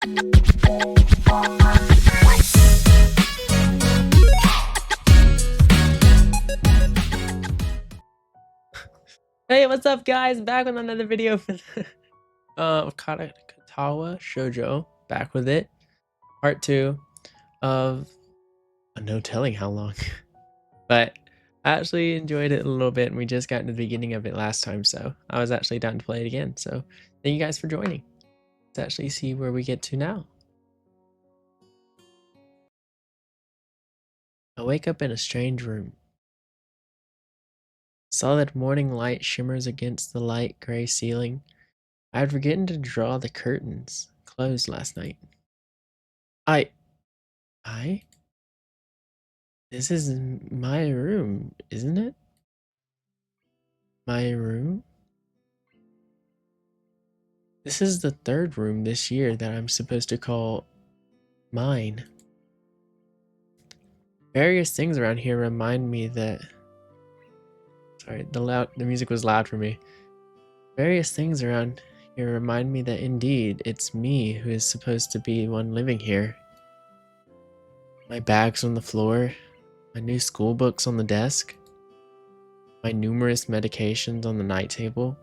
Hey, what's up, guys? Back with another video for the Katawa Shoujo. Back with it. Part 2 of no telling how long. But I actually enjoyed it a little bit, and we just got into the beginning of it last time, so I was actually down to play it again. So thank you guys for joining. Let's actually see where we get to now. I wake up in a strange room. Solid morning light shimmers against the light gray ceiling. I had forgotten to draw the curtains closed last night. I This is my room, isn't it? My room? This is the third room this year that I'm supposed to call mine. Various things around here remind me that... Sorry, the music was loud for me. Various things around here remind me that indeed it's me who is supposed to be one living here. My bags on the floor, my new school books on the desk, my numerous medications on the night table.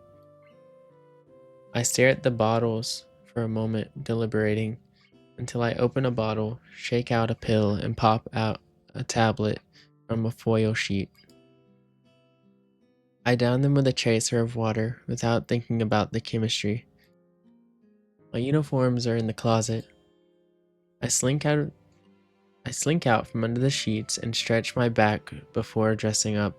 I stare at the bottles for a moment, deliberating, until I open a bottle, shake out a pill, and pop out a tablet from a foil sheet. I down them with a chaser of water without thinking about the chemistry. My uniforms are in the closet. I slink out from under the sheets and stretch my back before dressing up.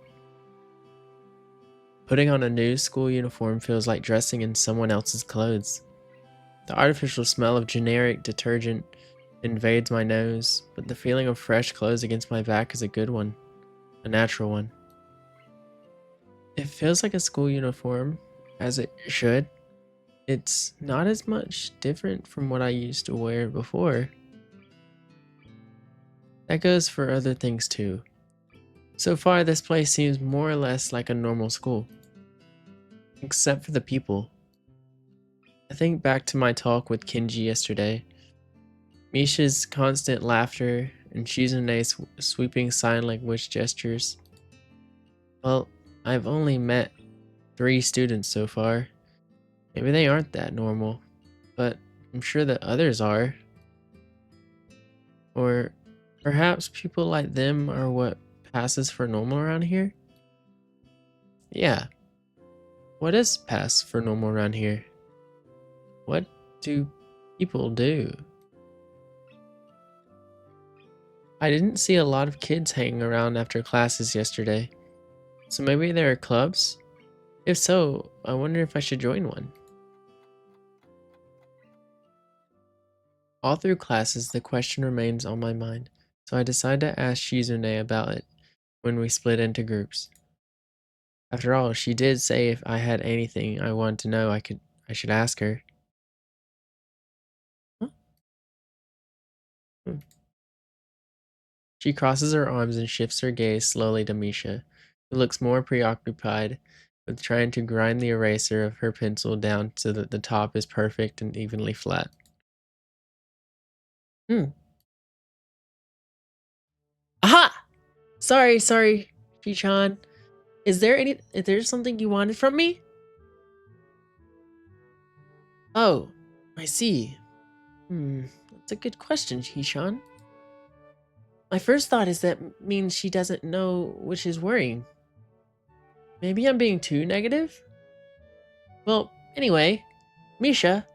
Putting on a new school uniform feels like dressing in someone else's clothes. The artificial smell of generic detergent invades my nose, but the feeling of fresh clothes against my back is a good one, a natural one. It feels like a school uniform, as it should. It's not as much different from what I used to wear before. That goes for other things too. So far, this place seems more or less like a normal school. Except for the people. I think back to my talk with Kenji yesterday. Misha's constant laughter and Shizune's sweeping sign language gestures. Well, I've only met 3 students so far. Maybe they aren't that normal, but I'm sure that others are. Or perhaps people like them are what passes for normal around here? Yeah. What is pass for normal around here? What do people do? I didn't see a lot of kids hanging around after classes yesterday, so maybe there are clubs? If so, I wonder if I should join one. All through classes, the question remains on my mind, so I decide to ask Shizune about it when we split into groups. After all, she did say if I had anything I wanted to know, I should ask her. Huh? She crosses her arms and shifts her gaze slowly to Misha, who looks more preoccupied with trying to grind the eraser of her pencil down so that the top is perfect and evenly flat. Aha! Sorry, Chichan. Is there something you wanted from me? Oh, I see. That's a good question, Chichan. My first thought is that means she doesn't know, which is worrying. Maybe I'm being too negative? Well, anyway, Misha,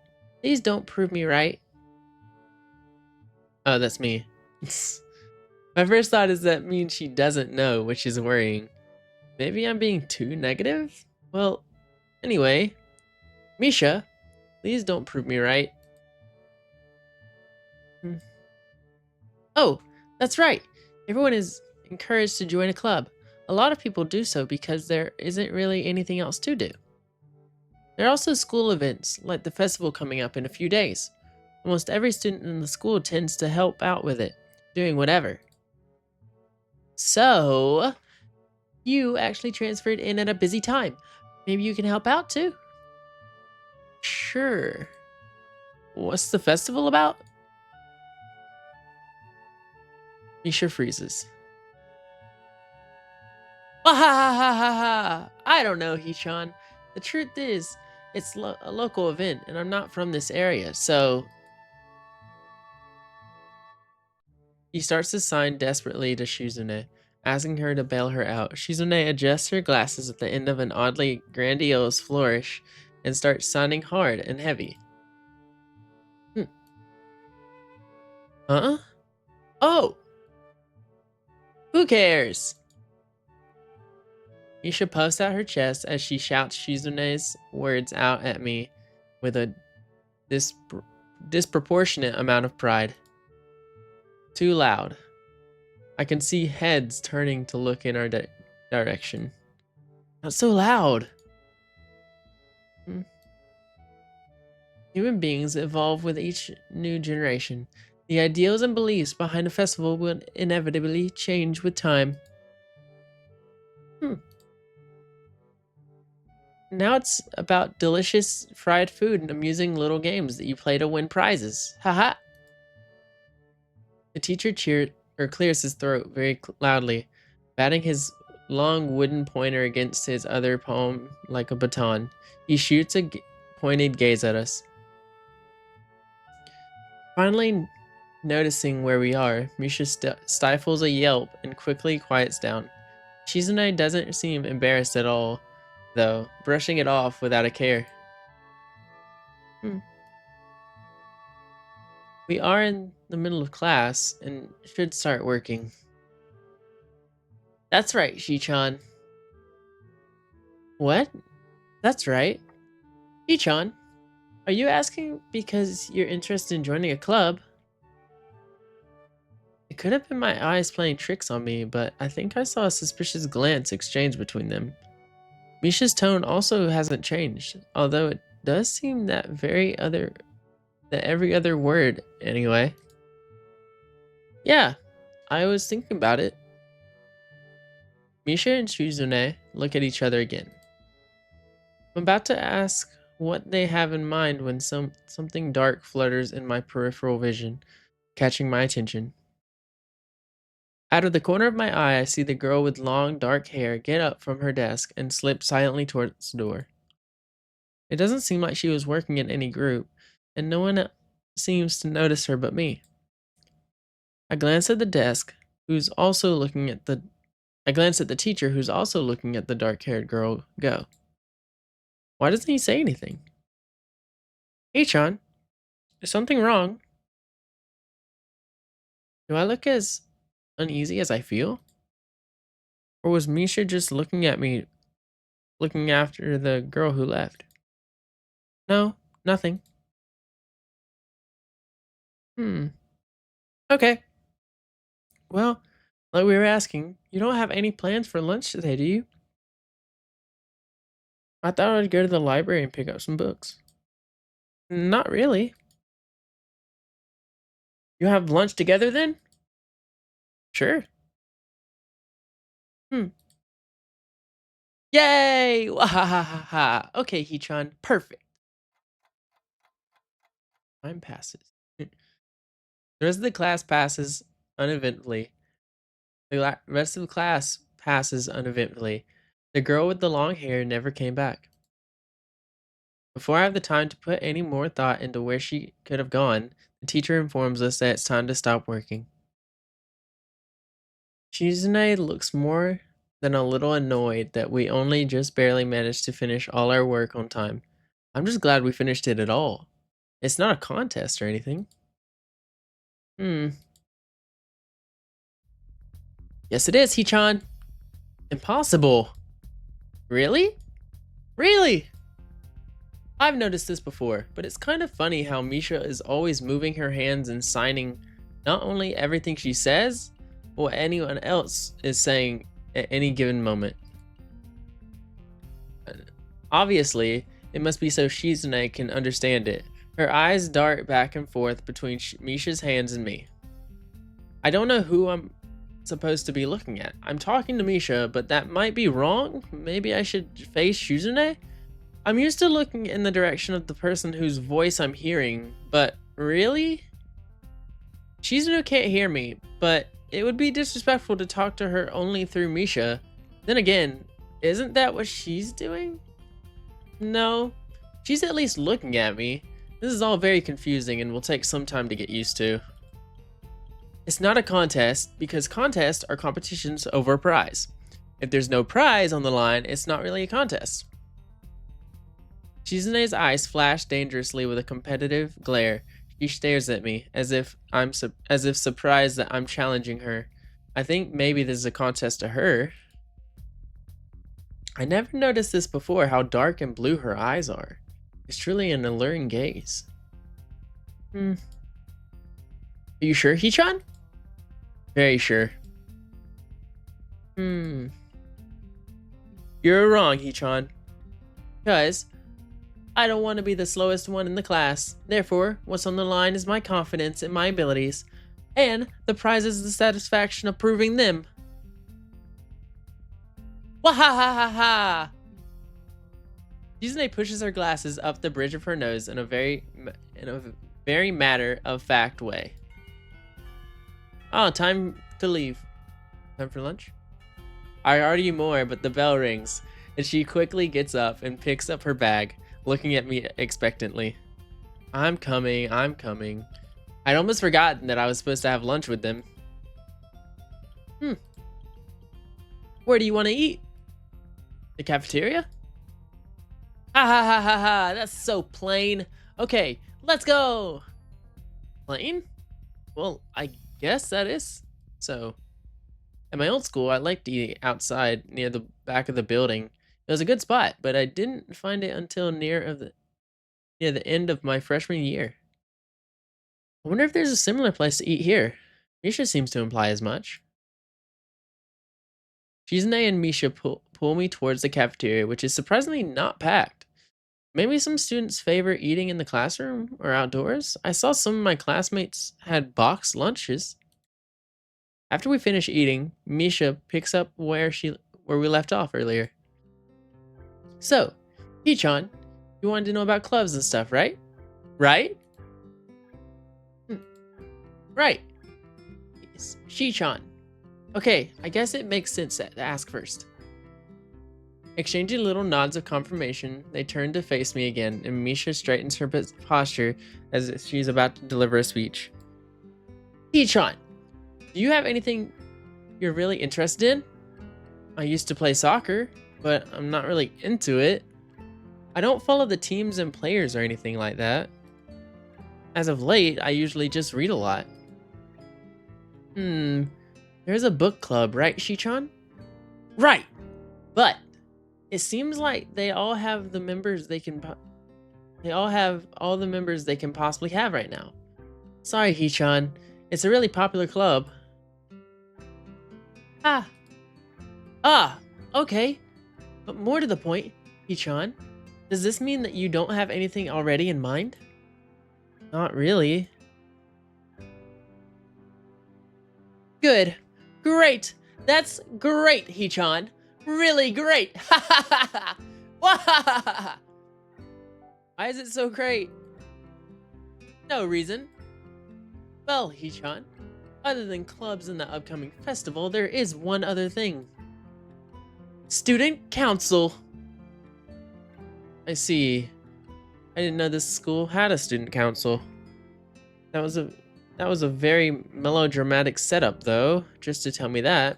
please don't prove me right. Oh, that's me. My first thought is that means she doesn't know, which is worrying. Maybe I'm being too negative? Well, anyway, Misha, please don't prove me right. Oh, that's right. Everyone is encouraged to join a club. A lot of people do so because there isn't really anything else to do. There are also school events, like the festival coming up in a few days. Almost every student in the school tends to help out with it, doing whatever. So, you actually transferred in at a busy time. Maybe you can help out too? Sure. What's the festival about? Misha freezes. Ah, ha ha ha ha ha! I don't know, Hichan. The truth is, it's a local event, and I'm not from this area, so... He starts to sign desperately to Shizune, asking her to bail her out. Shizune adjusts her glasses at the end of an oddly grandiose flourish and starts signing hard and heavy. Huh? Oh! Who cares? Misha puffs out her chest as she shouts Shizune's words out at me with a disproportionate amount of pride. Too loud. I can see heads turning to look in our direction. Not so loud. Human beings evolve with each new generation. The ideals and beliefs behind a festival will inevitably change with time. Now it's about delicious fried food and amusing little games that you play to win prizes. Haha. The teacher clears his throat very loudly, batting his long wooden pointer against his other palm like a baton. He shoots a pointed gaze at us. Finally noticing where we are, Misha stifles a yelp and quickly quiets down. Shizune doesn't seem embarrassed at all, though, brushing it off without a care. We are in the middle of class and should start working. That's right, Shi-chan. What? That's right. Shi-chan, are you asking because you're interested in joining a club? It could have been my eyes playing tricks on me, but I think I saw a suspicious glance exchanged between them. Misha's tone also hasn't changed, although it does seem that every other word anyway. Yeah, I was thinking about it. Misha and Shizune look at each other again. I'm about to ask what they have in mind when something dark flutters in my peripheral vision, catching my attention. Out of the corner of my eye, I see the girl with long, dark hair get up from her desk and slip silently towards the door. It doesn't seem like she was working in any group, and no one seems to notice her but me. I glance at the desk, who's also looking at the I glance at the teacher, who's also looking at the dark-haired girl go. Why doesn't he say anything? Hey, Chan, is something wrong? Do I look as uneasy as I feel? Or was Misha just looking at me, looking after the girl who left? No, nothing. Okay. Well, like we were asking, you don't have any plans for lunch today, do you? I thought I'd go to the library and pick up some books. Not really. You have lunch together then? Sure. Yay! Wahahaha. Okay, Hichan, perfect. Time passes. The rest of the class passes uneventfully. The rest of the class passes uneventfully. The girl with the long hair never came back. Before I have the time to put any more thought into where she could have gone, the teacher informs us that it's time to stop working. Shizune looks more than a little annoyed that we only just barely managed to finish all our work on time. I'm just glad we finished it at all. It's not a contest or anything. Yes it is, Hichan. Impossible. Really? Really? I've noticed this before, but it's kind of funny how Misha is always moving her hands and signing not only everything she says, but what anyone else is saying at any given moment. Obviously, it must be so Shizune can understand it. Her eyes dart back and forth between Misha's hands and me. I don't know who I'm supposed to be looking at. I'm talking to Misha, but that might be wrong. Maybe I should face Shizune? I'm used to looking in the direction of the person whose voice I'm hearing, but really? Shizune can't hear me, but it would be disrespectful to talk to her only through Misha. Then again, isn't that what she's doing? No, she's at least looking at me. This is all very confusing and will take some time to get used to. It's not a contest, because contests are competitions over a prize. If there's no prize on the line, it's not really a contest. Shizune's eyes flash dangerously with a competitive glare. She stares at me as if surprised that I'm challenging her. I think maybe this is a contest to her. I never noticed this before, how dark and blue her eyes are. It's truly an alluring gaze. Are you sure, Hichan? Very sure. You're wrong, Hichan. Because I don't want to be the slowest one in the class. Therefore, what's on the line is my confidence in my abilities, and the prize is the satisfaction of proving them. Wahahaha! Shizune pushes her glasses up the bridge of her nose in a very matter-of-fact way. Oh, time to leave. Time for lunch? I argue more, but the bell rings, and she quickly gets up and picks up her bag, looking at me expectantly. I'm coming. I'd almost forgotten that I was supposed to have lunch with them. Where do you want to eat? The cafeteria? Ha ha ha ha ha, that's so plain. Okay, let's go. Plain? Well, I guess that is. So, at my old school, I liked to eat outside near the back of the building. It was a good spot, but I didn't find it until near the end of my freshman year. I wonder if there's a similar place to eat here. Misha seems to imply as much. Shizune and Misha pull me towards the cafeteria, which is surprisingly not packed. Maybe some students favor eating in the classroom or outdoors. I saw some of my classmates had boxed lunches. After we finish eating, Misha picks up where we left off earlier. So, Hichan, you wanted to know about clubs and stuff, right? Right? Right. Shichan. Okay, I guess it makes sense to ask first. Exchanging little nods of confirmation, they turn to face me again, and Misha straightens her posture as if she's about to deliver a speech. Hichan, do you have anything you're really interested in? I used to play soccer, but I'm not really into it. I don't follow the teams and players or anything like that. As of late, I usually just read a lot. There's a book club, right, Shichan? Right! But it seems like they all have the members they can possibly have right now. Sorry, Hichan. It's a really popular club. Okay. But more to the point, Hichan, does this mean that you don't have anything already in mind? Not really. Good. Great. That's great, Hichan. Really great. Why is it so great? No reason. Well, Hichan, other than clubs and the upcoming festival, there is one other thing. Student council. I see. I didn't know this school had a student council. That was a very melodramatic setup, though, just to tell me that.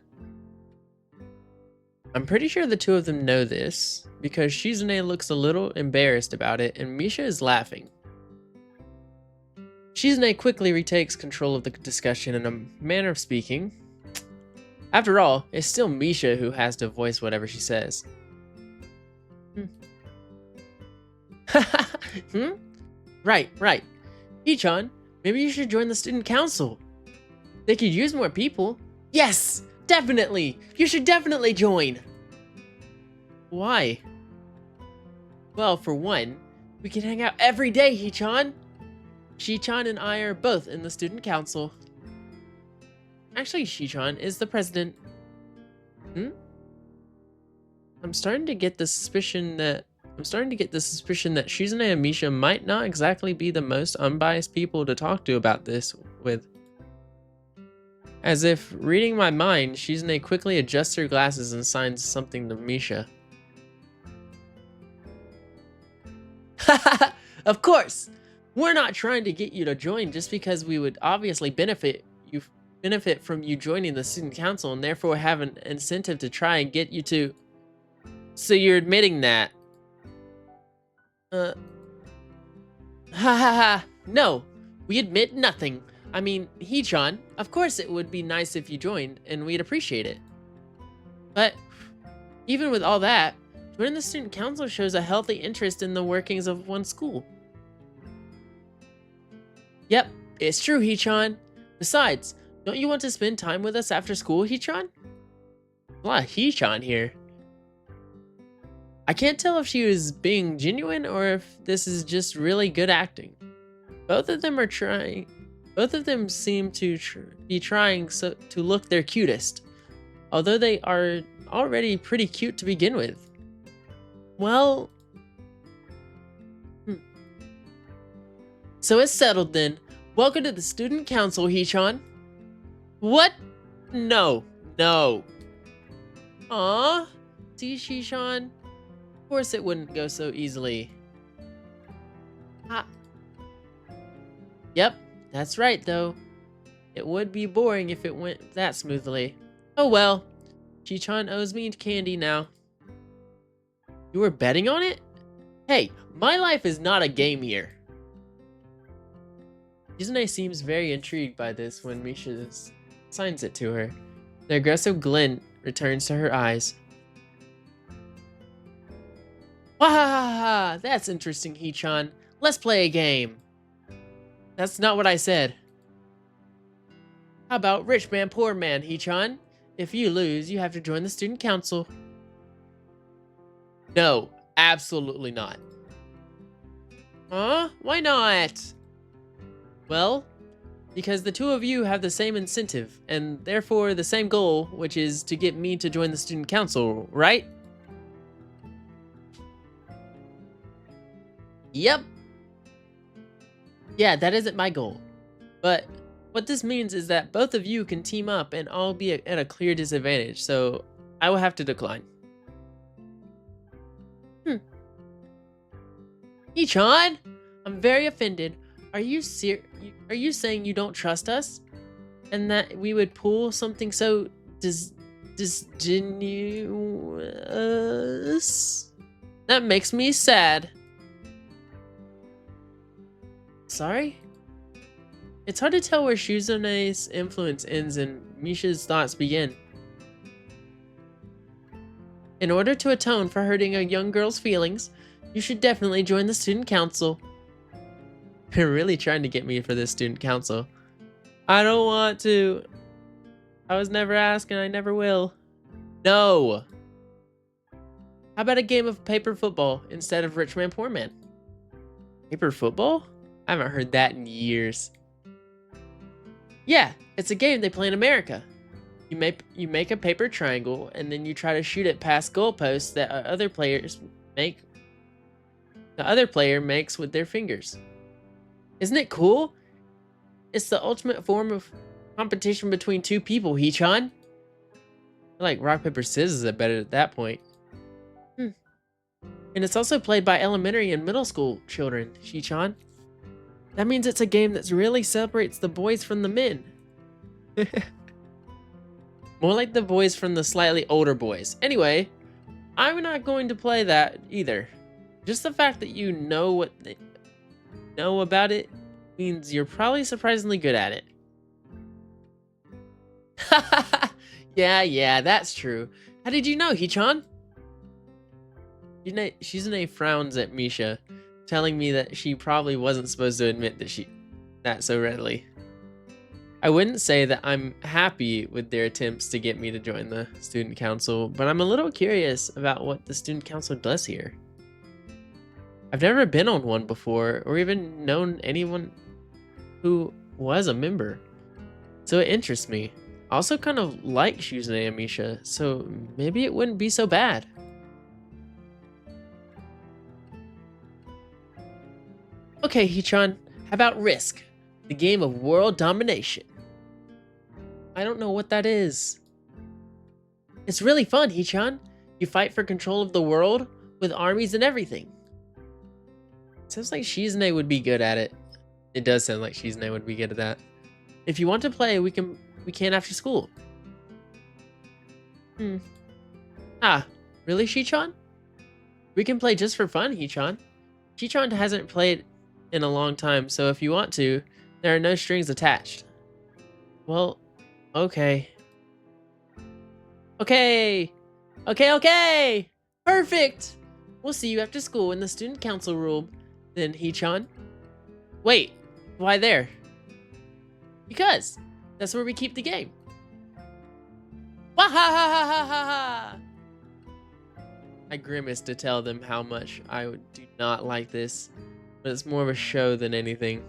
I'm pretty sure the two of them know this, because Shizune looks a little embarrassed about it, and Misha is laughing. Shizune quickly retakes control of the discussion in a manner of speaking. After all, it's still Misha who has to voice whatever she says. Right. Hichan, maybe you should join the student council. They could use more people. Yes, definitely. You should definitely join. Why? Well, for one, we can hang out every day, Hichan. Shichan and I are both in the student council. Actually, Shichan is the president. I'm starting to get the suspicion that I'm starting to get the suspicion that Shizune and Misha might not exactly be the most unbiased people to talk to about this with. As if reading my mind, Shizune quickly adjusts her glasses and signs something to Misha. Of course! We're not trying to get you to join just because we would obviously benefit from you joining the student council and therefore have an incentive to try and get you to. So you're admitting that? Ha ha ha! No, we admit nothing. I mean, Hee-chan, of course it would be nice if you joined, and we'd appreciate it. But even with all that, joining the student council shows a healthy interest in the workings of one school. Yep, it's true, Hee-chan. Besides, don't you want to spend time with us after school, Hee-chan? A lot of Hee-chan here. I can't tell if she was being genuine or if this is just really good acting. Both of them are trying. Both of them seem to be trying to look their cutest, although they are already pretty cute to begin with. Well, so it's settled then. Welcome to the student council, Hee-chan. What? No. Aw, see, Hee-chan? Of course it wouldn't go so easily. Yep, that's right though. It would be boring if it went that smoothly. Oh well, Hee-chan owes me candy now. You were betting on it? Hey, my life is not a game here. Shizune seems very intrigued by this when Misha signs it to her. The aggressive glint returns to her eyes. Wahahaha! That's interesting, Hee-chan. Let's play a game. That's not what I said. How about rich man, poor man, Hee-chan? If you lose, you have to join the student council. No, absolutely not. Huh? Why not? Well, because the two of you have the same incentive, and therefore the same goal, which is to get me to join the student council, right? Yep. Yeah, that isn't my goal. But what this means is that both of you can team up and I'll be at a clear disadvantage, so I will have to decline. Hee-chan, I'm very offended. Are you saying you don't trust us? And that we would pull something so disgenuous? That makes me sad. Sorry? It's hard to tell where Shizune's influence ends and Misha's thoughts begin. In order to atone for hurting a young girl's feelings, you should definitely join the student council. They're really trying to get me for this student council. I don't want to. I was never asked and I never will. No. How about a game of paper football instead of rich man, poor man? Paper football? I haven't heard that in years. Yeah, it's a game they play in America. You make a paper triangle and then you try to shoot it past goalposts that other players make. The other player makes with their fingers. Isn't it cool? It's the ultimate form of competition between two people, Hee-chan. I like rock, paper, scissors are better at that point. And it's also played by elementary and middle school children, Hee-chan. That means it's a game that really separates the boys from the men. More like the boys from the slightly older boys. Anyway, I'm not going to play that either. Just the fact that you know what they know about it means you're probably surprisingly good at it. Yeah, that's true. How did you know, Hee-chan? Shizune frowns at Misha, telling me that she probably wasn't supposed to admit that so readily. I wouldn't say that I'm happy with their attempts to get me to join the student council, but I'm a little curious about what the student council does here. I've never been on one before, or even known anyone who was a member, so it interests me. I also kind of like Shizune and Misha, so maybe it wouldn't be so bad. Okay, Hichan, how about Risk, the game of world domination? I don't know what that is. It's really fun, Hichan. You fight for control of the world with armies and everything. Sounds like Shizune would be good at it. It does sound like Shizune would be good at that. If you want to play, we can after school. Ah, really, Shichan? We can play just for fun, Hichan. Hichan hasn't played in a long time, so if you want to, there are no strings attached. Well, okay. Okay! Okay! Perfect! We'll see you after school in the student council room, then, Hichan. Wait, why there? Because that's where we keep the game. Wahahahahaha! I grimaced to tell them how much I do not like this, but it's more of a show than anything.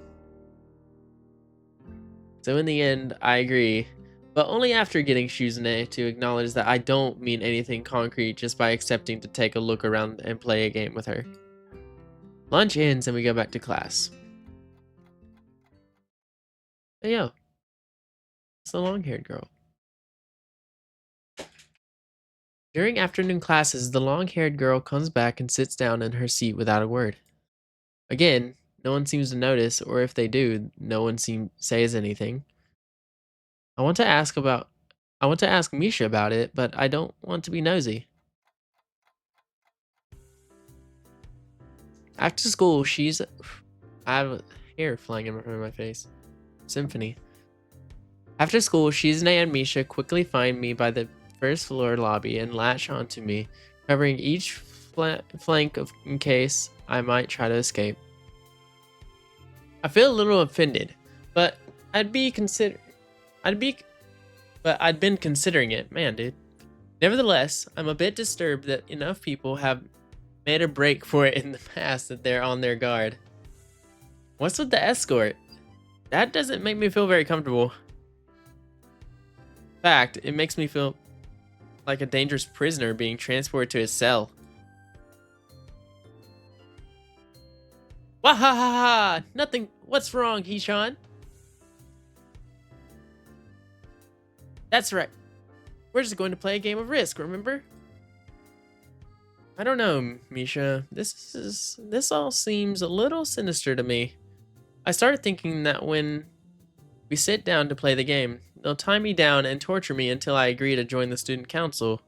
So in the end, I agree, but only after getting Shizune to acknowledge that I don't mean anything concrete just by accepting to take a look around and play a game with her. Lunch ends and we go back to class. Hey yo, it's the long-haired girl. During afternoon classes, the long-haired girl comes back and sits down in her seat without a word. Again, no one seems to notice, or if they do, no one says anything. I want to ask Misha about it, but I don't want to be nosy. After school, I have hair flying in front of my face. Symphony. After school, Shizune and Misha quickly find me by the first floor lobby and latch onto me, covering each flank in case I might try to escape. I feel a little offended, but I'd been considering it, man, dude. Nevertheless, I'm a bit disturbed that enough people have made a break for it in the past that they're on their guard. What's with the escort? That doesn't make me feel very comfortable. In fact, it makes me feel like a dangerous prisoner being transported to his cell. Wahahaha! Nothing. What's wrong, Hichan? That's right. We're just going to play a game of Risk, remember? I don't know, Misha. This all seems a little sinister to me. I started thinking that when we sit down to play the game, they'll tie me down and torture me until I agree to join the student council.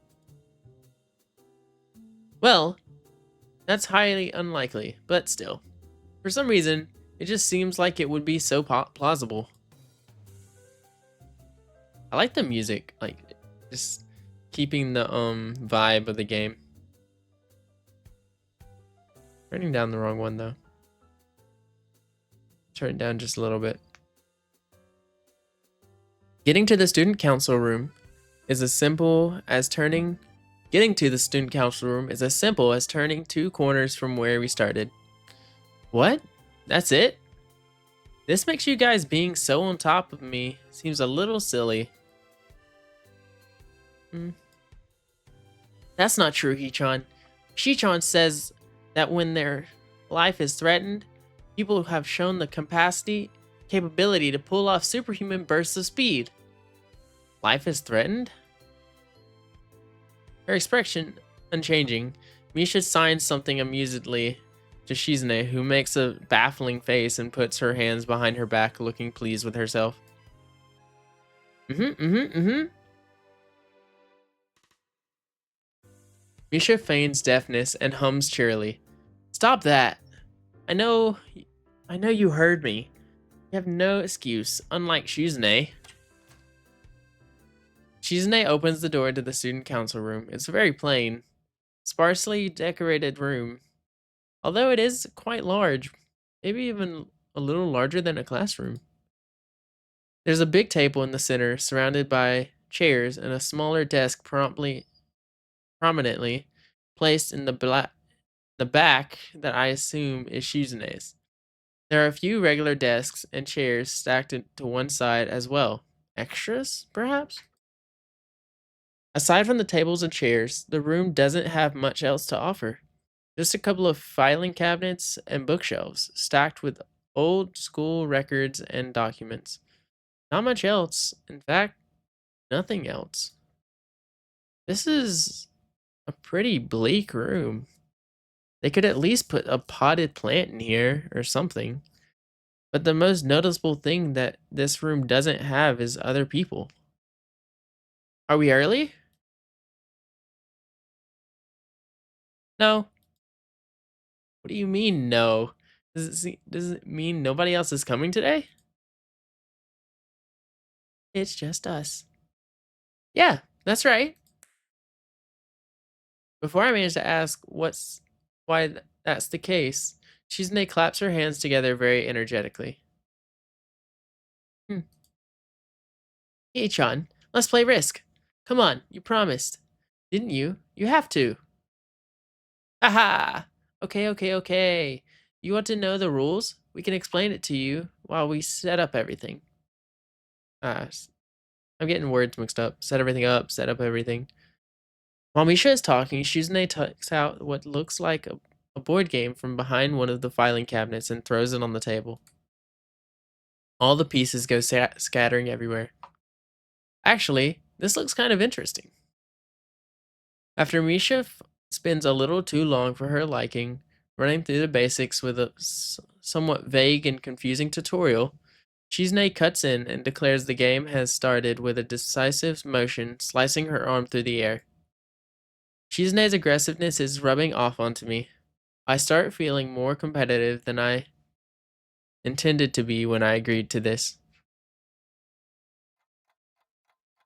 Well, that's highly unlikely, but still. For some reason, it just seems like it would be so plausible. I like the music, like just keeping the vibe of the game. Turning down the wrong one though. Turn it down just a little bit. Getting to the student council room is as simple as turning two corners from where we started. What? That's it? This makes you guys being so on top of me seems a little silly. That's not true, Hichan. Shichan says that when their life is threatened, people have shown the capability to pull off superhuman bursts of speed. Life is threatened? Her expression unchanging, Misha signs something amusedly to Shizune, who makes a baffling face and puts her hands behind her back, looking pleased with herself. Misha feigns deafness and hums cheerily. Stop that! I know you heard me. You have no excuse, unlike Shizune. Shizune opens the door to the student council room. It's a very plain, sparsely decorated room. Although it is quite large, maybe even a little larger than a classroom. There's a big table in the center, surrounded by chairs, and a smaller desk prominently placed in the back that I assume is Shizune's. There are a few regular desks and chairs stacked to one side as well. Extras, perhaps? Aside from the tables and chairs, the room doesn't have much else to offer. Just a couple of filing cabinets and bookshelves stacked with old school records and documents. Not much else. In fact, nothing else. This is a pretty bleak room. They could at least put a potted plant in here or something. But the most noticeable thing that this room doesn't have is other people. Are we early? No. What do you mean, no? Does it mean nobody else is coming today? It's just us. Yeah, that's right. Before I manage to ask that's the case, Shizune claps her hands together very energetically. Hmm. Hey-chan, let's play Risk. Come on, you promised. Didn't you? You have to. Aha! Okay. You want to know the rules? We can explain it to you while we set up everything. Ah, I'm getting words mixed up. Set everything up, set up everything. While Misha is talking, Shizune takes out what looks like a board game from behind one of the filing cabinets and throws it on the table. All the pieces go scattering everywhere. Actually, this looks kind of interesting. After Misha spends a little too long for her liking, running through the basics with a somewhat vague and confusing tutorial, Shizune cuts in and declares the game has started with a decisive motion, slicing her arm through the air. Shizune's aggressiveness is rubbing off onto me. I start feeling more competitive than I intended to be when I agreed to this.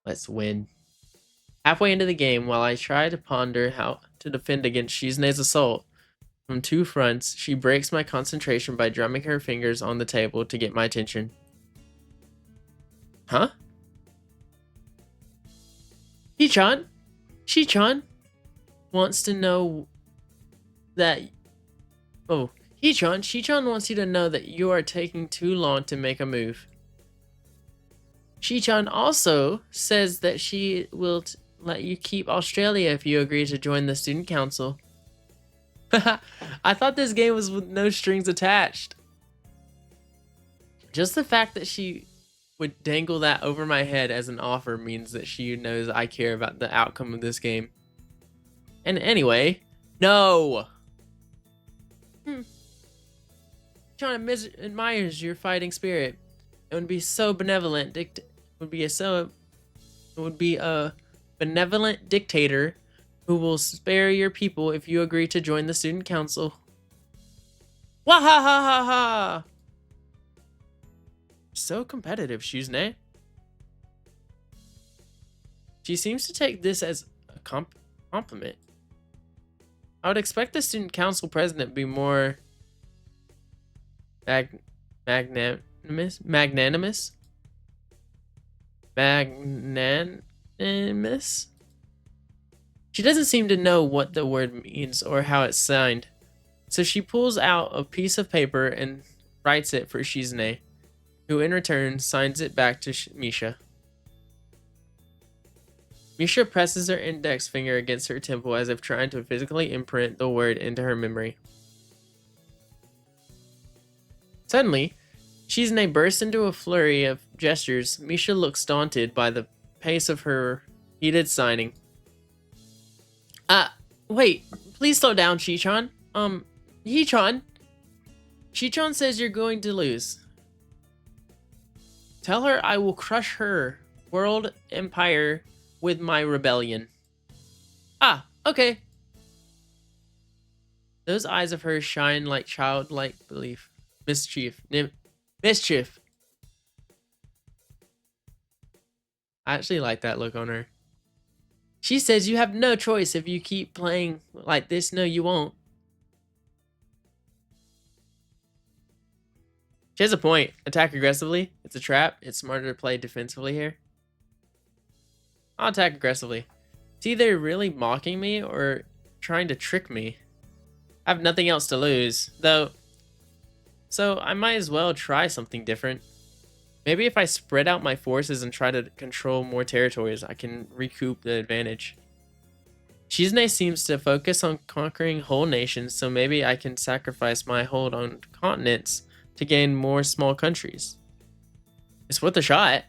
Let's win. Halfway into the game, while I try to ponder how to defend against Shizune's assault from two fronts, she breaks my concentration by drumming her fingers on the table to get my attention. Huh? Shichan? Shichan wants to know that... Oh, Shichan wants you to know that you are taking too long to make a move. Shichan also says that she will let you keep Australia if you agree to join the student council. I thought this game was with no strings attached. Just the fact that she would dangle that over my head as an offer means that she knows I care about the outcome of this game. And anyway, no. John admires your fighting spirit. It would be so benevolent. It would be a benevolent dictator who will spare your people if you agree to join the student council. Wahahaha! So competitive, Shizune. She seems to take this as a compliment. I would expect the student council president to be more magnanimous. She doesn't seem to know what the word means or how it's signed, so she pulls out a piece of paper and writes it for Shizune, who in return signs it back to Misha. Misha presses her index finger against her temple as if trying to physically imprint the word into her memory. Suddenly, Shizune bursts into a flurry of gestures. Misha looks daunted by the pace of her heated signing. Wait, please slow down, Shichan. Hichan. Shichan says you're going to lose. Tell her I will crush her world empire with my rebellion. Okay. Those eyes of hers shine like childlike belief. Mischief. I actually like that look on her. She says you have no choice if you keep playing like this. No, you won't. She has a point. Attack aggressively. It's a trap. It's smarter to play defensively here. I'll attack aggressively. It's either really mocking me or trying to trick me. I have nothing else to lose, though. So I might as well try something different. Maybe if I spread out my forces and try to control more territories, I can recoup the advantage. Shizune seems to focus on conquering whole nations, so maybe I can sacrifice my hold on continents to gain more small countries. It's worth a shot.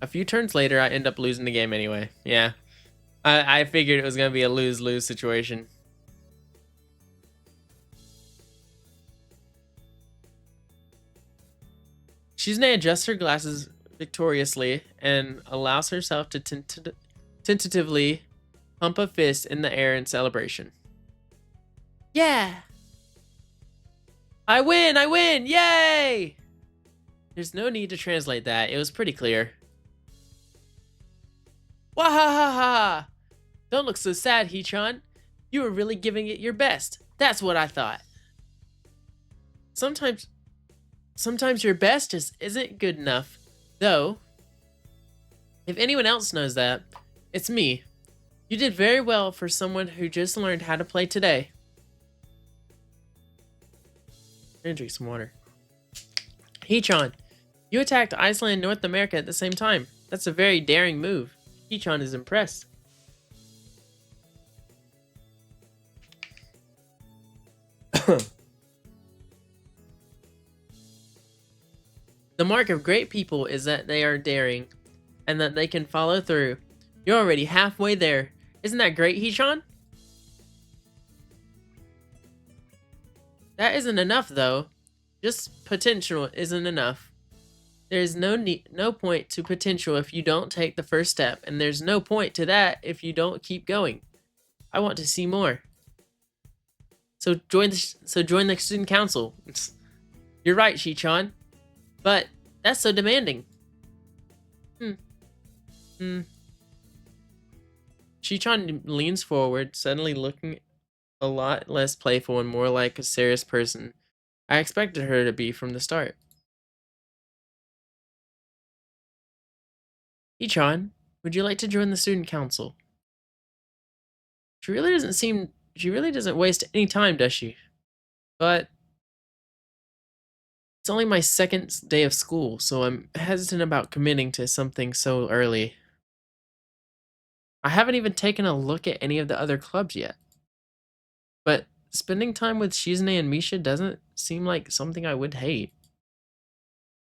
A few turns later, I end up losing the game anyway. Yeah, I figured it was going to be a lose-lose situation. Shizune adjusts her glasses victoriously and allows herself to tentatively pump a fist in the air in celebration. Yeah! I win! I win! Yay! There's no need to translate that. It was pretty clear. Wahahaha! Don't look so sad, Hee-chan. You were really giving it your best. That's what I thought. Sometimes your best just isn't good enough. Though, if anyone else knows that, it's me. You did very well for someone who just learned how to play today. I'm gonna drink some water. Hee-chan, you attacked Iceland and North America at the same time. That's a very daring move. Hee-chan is impressed. The mark of great people is that they are daring and that they can follow through. You're already halfway there. Isn't that great, Hee-chan? That isn't enough, though. Just potential isn't enough. There's no point to potential if you don't take the first step, and there's no point to that if you don't keep going. I want to see more. So join the student council. You're right, Hee-chan. But that's so demanding. Hee-chan leans forward, suddenly looking a lot less playful and more like a serious person I expected her to be from the start. Hee-chan, would you like to join the student council? She really doesn't waste any time, does she? But it's only my second day of school, so I'm hesitant about committing to something so early. I haven't even taken a look at any of the other clubs yet. But spending time with Shizune and Misha doesn't seem like something I would hate.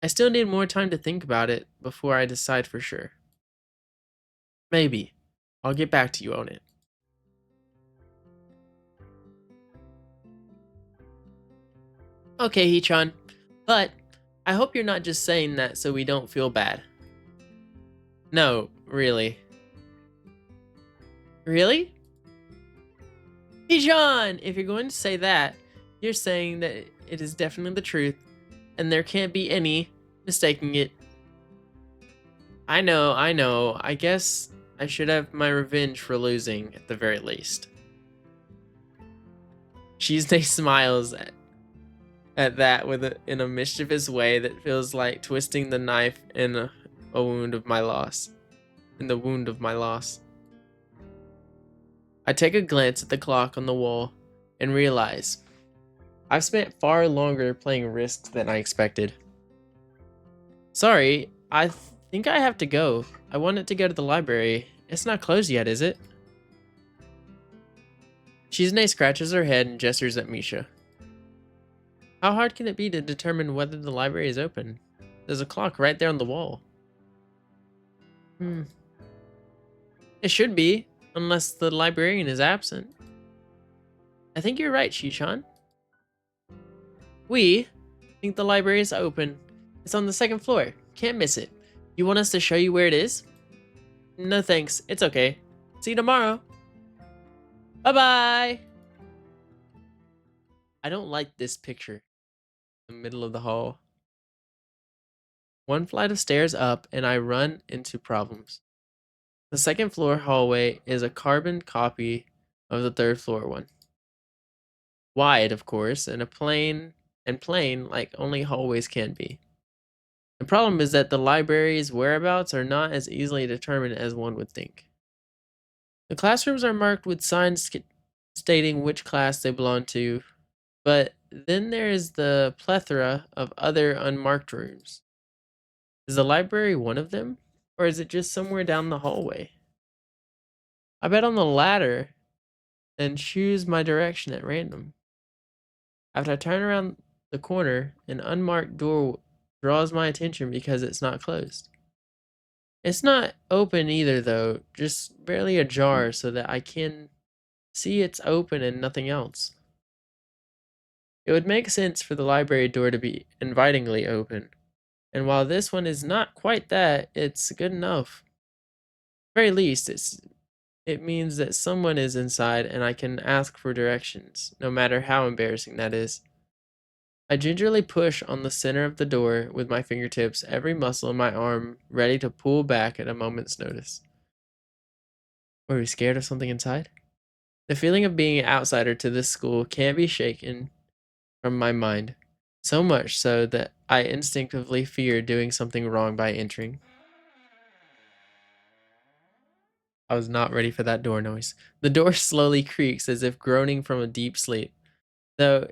I still need more time to think about it before I decide for sure. Maybe. I'll get back to you on it. Okay, Hee-chan. But I hope you're not just saying that so we don't feel bad. No, really. Really? Hee-chan! If you're going to say that, you're saying that it is definitely the truth, and there can't be any mistaking it. I know. I guess I should have my revenge for losing, at the very least. Shizune smiles at that in a mischievous way that feels like twisting the knife in a wound of my loss. In the wound of my loss. I take a glance at the clock on the wall and realize I've spent far longer playing Risk than I expected. Sorry, I think I have to go. I wanted to go to the library. It's not closed yet, is it? Shizune scratches her head and gestures at Misha. How hard can it be to determine whether the library is open? There's a clock right there on the wall. It should be, unless the librarian is absent. I think you're right, Hee-chan. We think the library is open. It's on the second floor. Can't miss it. You want us to show you where it is? No thanks. It's okay. See you tomorrow. Bye-bye. I don't like this picture. In the middle of the hall. One flight of stairs up and I run into problems. The second floor hallway is a carbon copy of the third floor one. Wide, of course, and plain like only hallways can be. The problem is that the library's whereabouts are not as easily determined as one would think. The classrooms are marked with signs stating which class they belong to, but then there is the plethora of other unmarked rooms. Is the library one of them, or is it just somewhere down the hallway? I bet on the latter and choose my direction at random. After I turn around the corner, an unmarked door draws my attention because it's not closed. It's not open either, though, just barely ajar so that I can see it's open and nothing else. It would make sense for the library door to be invitingly open, and while this one is not quite that, it's good enough. At the very least, it means that someone is inside and I can ask for directions, no matter how embarrassing that is. I gingerly push on the center of the door with my fingertips, every muscle in my arm ready to pull back at a moment's notice. Were we scared of something inside? The feeling of being an outsider to this school can't be shaken from my mind, so much so that I instinctively fear doing something wrong by entering. I was not ready for that door noise. The door slowly creaks as if groaning from a deep sleep, though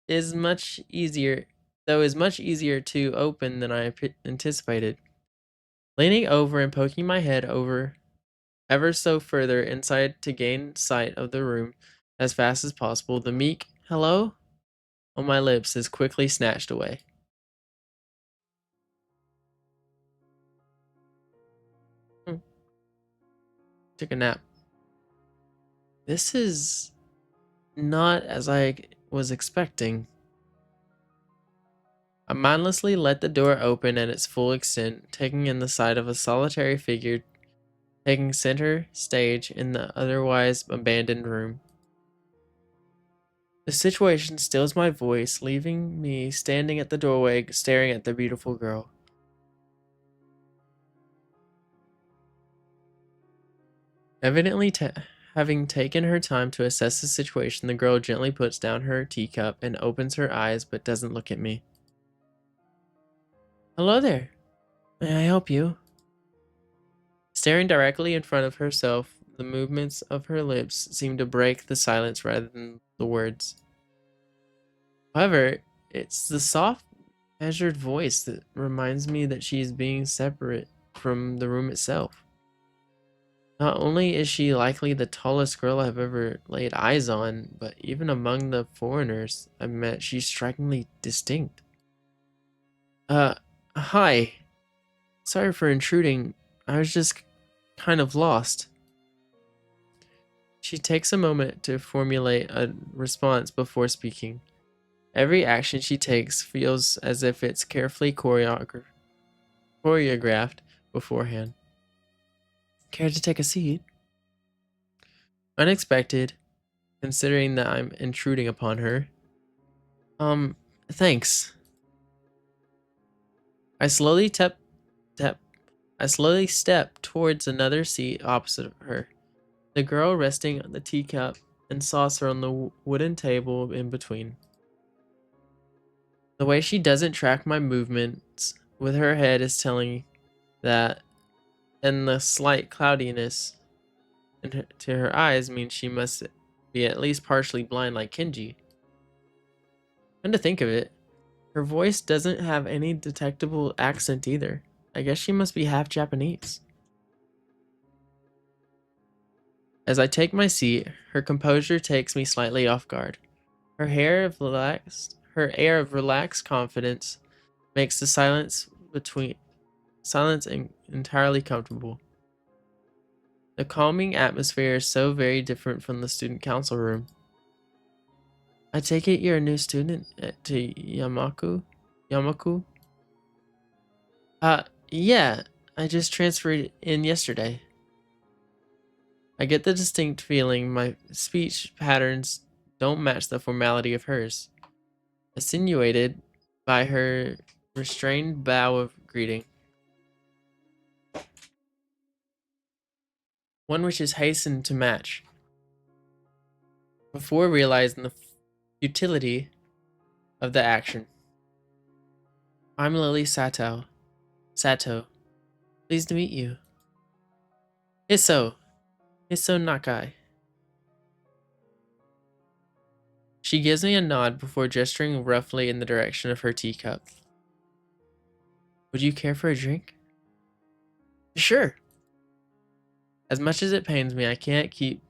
is much easier is much easier to open than I anticipated. Leaning over and poking my head over ever so further inside to gain sight of the room as fast as possible, the meek hello on my lips is quickly snatched away. Hmm, took a nap. This is not as I was expecting. I mindlessly let the door open at its full extent, taking in the sight of a solitary figure taking center stage in the otherwise abandoned room. The situation stills my voice, leaving me standing at the doorway staring at the beautiful girl. Evidently, having taken her time to assess the situation, the girl gently puts down her teacup and opens her eyes but doesn't look at me. Hello there. May I help you? Staring directly in front of herself, the movements of her lips seem to break the silence rather than the words. However, it's the soft, measured voice that reminds me that she is being separate from the room itself. Not only is she likely the tallest girl I've ever laid eyes on, but even among the foreigners I've met, she's strikingly distinct. Uh, Hi. Sorry for intruding. I was just kind of lost. She takes a moment to formulate a response before speaking. Every action she takes feels as if it's carefully choreographed beforehand. Care to take a seat? Unexpected, considering that I'm intruding upon her. Um, Thanks. I slowly tap I slowly step towards another seat opposite her. The girl resting on the teacup and saucer on the wooden table in between. The way she doesn't track my movements with her head is telling that, and the slight cloudiness to her eyes means she must be at least partially blind like Kenji. And to think of it, her voice doesn't have any detectable accent either. I guess she must be half Japanese. As I take my seat, her composure takes me slightly off guard. Her air of relaxed confidence makes the silence entirely comfortable. The calming atmosphere is so very different from the student council room. I take it you're a new student to Yamaku? Yeah, I just transferred in yesterday. I get the distinct feeling my speech patterns don't match the formality of hers, insinuated by her restrained bow of greeting, one which is hastened to match. Before realizing the futility of the action, I'm Lily Sato. Sato, pleased to meet you. Hisso, Hisso Nakai. She gives me a nod before gesturing roughly in the direction of her teacup. Would you care for a drink? Sure. As much as it pains me, I can't keep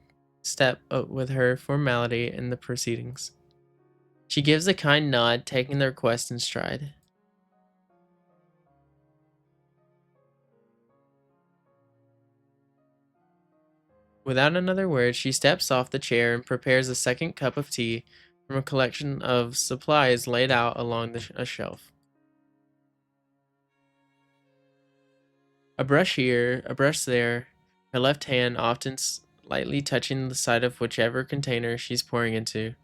step with her formality in the proceedings. She gives a kind nod, taking the request in stride. Without another word, she steps off the chair and prepares a second cup of tea from a collection of supplies laid out along a shelf. A brush here, a brush there, her left hand often lightly touching the side of whichever container she's pouring into.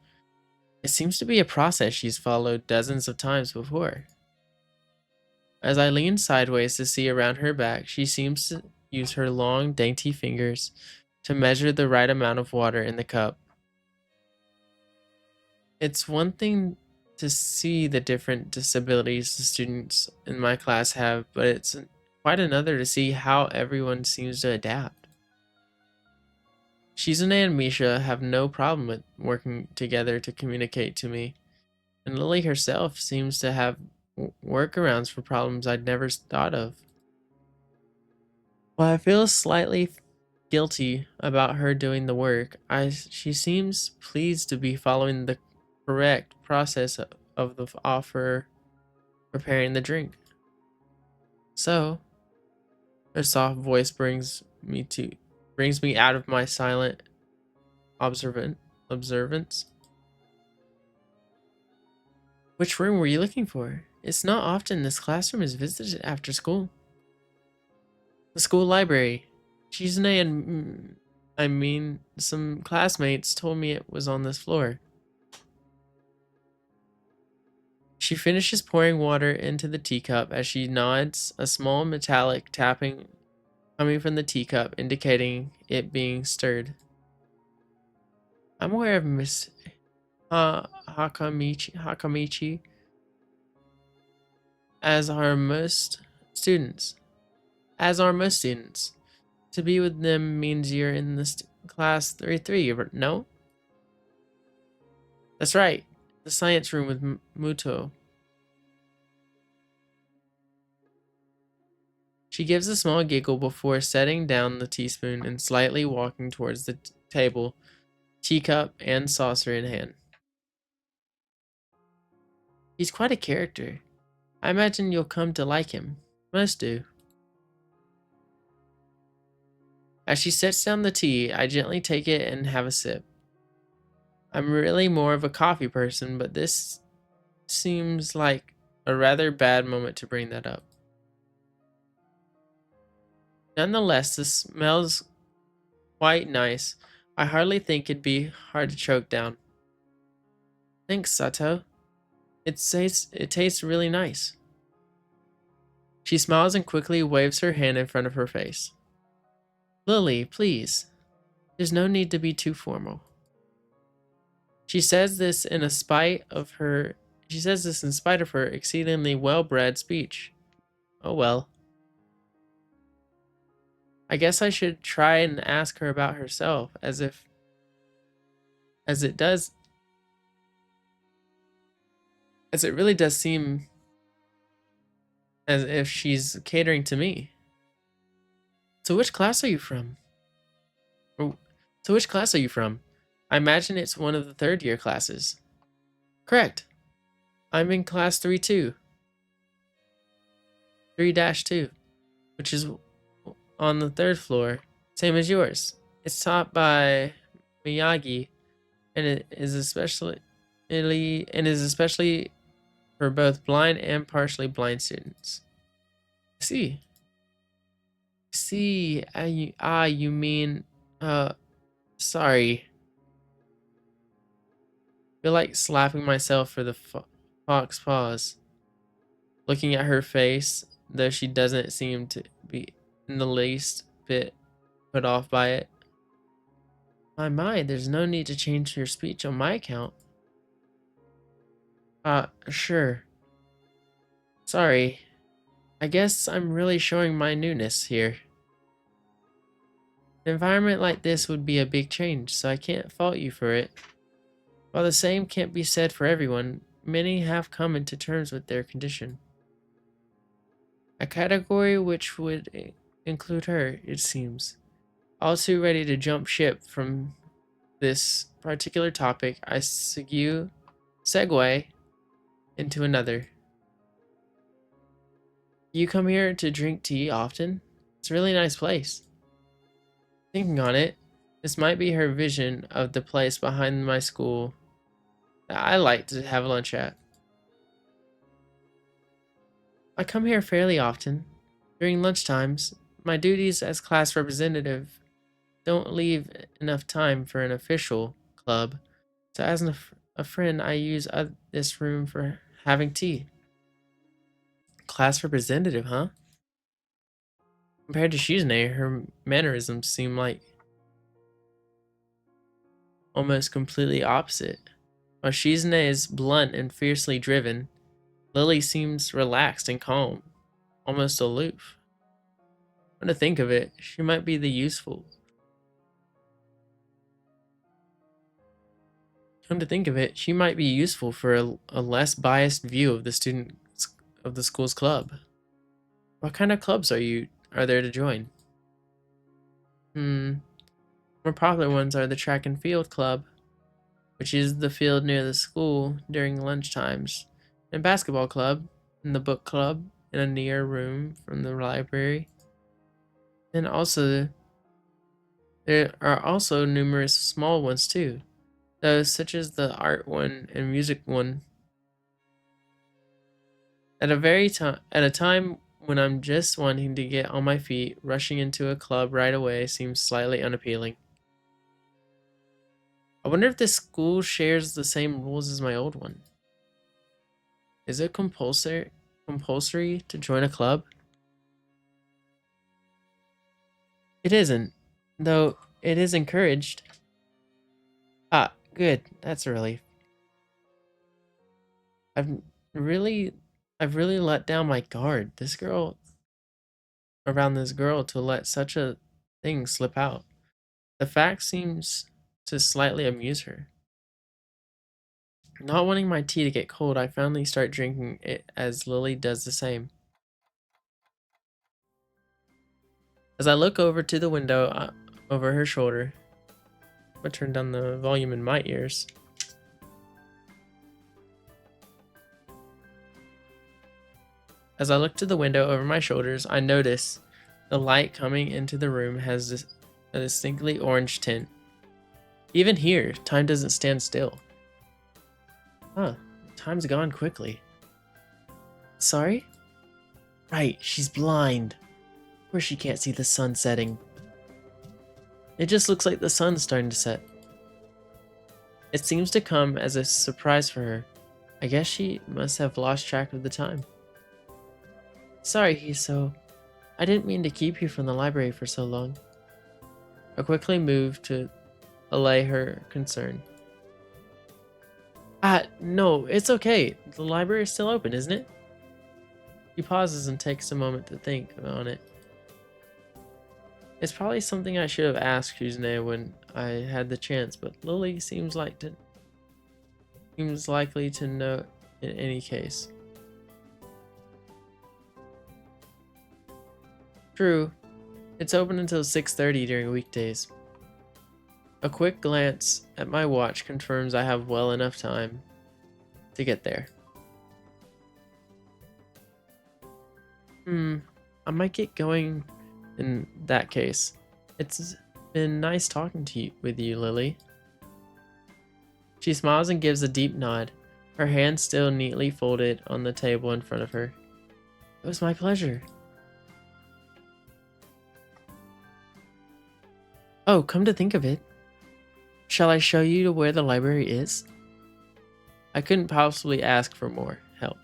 It seems to be a process she's followed dozens of times before. As I lean sideways to see around her back, she seems to use her long, dainty fingers to measure the right amount of water in the cup. It's one thing to see the different disabilities the students in my class have, but it's quite another to see how everyone seems to adapt. Shizune and Misha have no problem with working together to communicate to me, and Lily herself seems to have workarounds for problems I'd never thought of. While I feel slightly guilty about her doing the work, she seems pleased to be following the correct process of the offer preparing the drink. So, her soft voice brings me out of my silent observance. Which room were you looking for? It's not often this classroom is visited after school. The school library. Shizune and some classmates told me it was on this floor. She finishes pouring water into the teacup as she nods, a small metallic tapping coming from the teacup indicating it being stirred. I'm aware of Miss Hakamichi, as are most students. As are most students. To be with them means you're in this class 33, no? That's right. The science room with Muto. She gives a small giggle before setting down the teaspoon and slightly walking towards the table, teacup and saucer in hand. He's quite a character. I imagine you'll come to like him. Most do. As she sets down the tea, I gently take it and have a sip. I'm really more of a coffee person, but this seems like a rather bad moment to bring that up. Nonetheless, the smell's quite nice. I hardly think it'd be hard to choke down. Thanks, Sato. It tastes really nice. She smiles and quickly waves her hand in front of her face. Lily, please. There's no need to be too formal. She says this in spite of her exceedingly well-bred speech. Oh well. I guess I should try and ask her about herself, as it really does seem as if she's catering to me. So which class are you from? Or, so which class are you from? I imagine it's one of the third year classes. Correct. I'm in class 3-2. 3-2, which is on the third floor, same as yours. It's taught by Miyagi, and it is especially for both blind and partially blind students. See, you mean, sorry. Feel like slapping myself for the fox paws. Looking at her face, though she doesn't seem to be in the least bit put off by it. My, there's no need to change your speech on my account. Sure. Sorry. I guess I'm really showing my newness here. An environment like this would be a big change, so I can't fault you for it. While the same can't be said for everyone, many have come into terms with their condition. A category which would include her, it seems. All too ready to jump ship from this particular topic, I segue into another. You come here to drink tea often? It's a really nice place. Thinking on it, this might be her vision of the place behind my school that I like to have lunch at. I come here fairly often. During lunchtimes, my duties as class representative don't leave enough time for an official club, so as a friend, I use this room for having tea. Class representative, huh? Compared to Shizune, her mannerisms seem like almost completely opposite. While Shizune is blunt and fiercely driven, Lily seems relaxed and calm, almost aloof. When to think of it, she might be the useful. Come to think of it, she might be useful for a less biased view of the students of the school's club. What kind of clubs are there to join? More popular ones are the track and field club, which is the field near the school during lunch times, and basketball club, and the book club in a near room from the library. And also there are also numerous small ones too, those such as the art one and music one. At a time when I'm just wanting to get on my feet, rushing into a club right away seems slightly unappealing. I wonder if this school shares the same rules as my old one. Is it compulsory to join a club? It isn't, though it is encouraged. Ah, good. That's a relief. I've really I've really let down my guard. This girl to let such a thing slip out. The fact seems to slightly amuse her. Not wanting my tea to get cold, I finally start drinking it as Lily does the same. As I look over to the window over her shoulder, I'm gonna turn down the volume in my ears. As I look to the window over my shoulders, I notice the light coming into the room has a distinctly orange tint. Even here, time doesn't stand still. Huh, time's gone quickly. Sorry? Right, she's blind. Of course she can't see the sun setting. It just looks like the sun's starting to set. It seems to come as a surprise for her. I guess she must have lost track of the time. Sorry, Hiso. I didn't mean to keep you from the library for so long. I quickly moved to allay her concern. No, it's okay. The library is still open, isn't it? He pauses and takes a moment to think on it. It's probably something I should have asked Kuzune when I had the chance, but Lily seems likely to know in any case. True, it's open until 6:30 during weekdays. A quick glance at my watch confirms I have well enough time to get there. I might get going in that case. It's been nice talking with you, Lily. She smiles and gives a deep nod, her hands still neatly folded on the table in front of her. It was my pleasure. Oh, come to think of it, shall I show you to where the library is? I couldn't possibly ask for more help.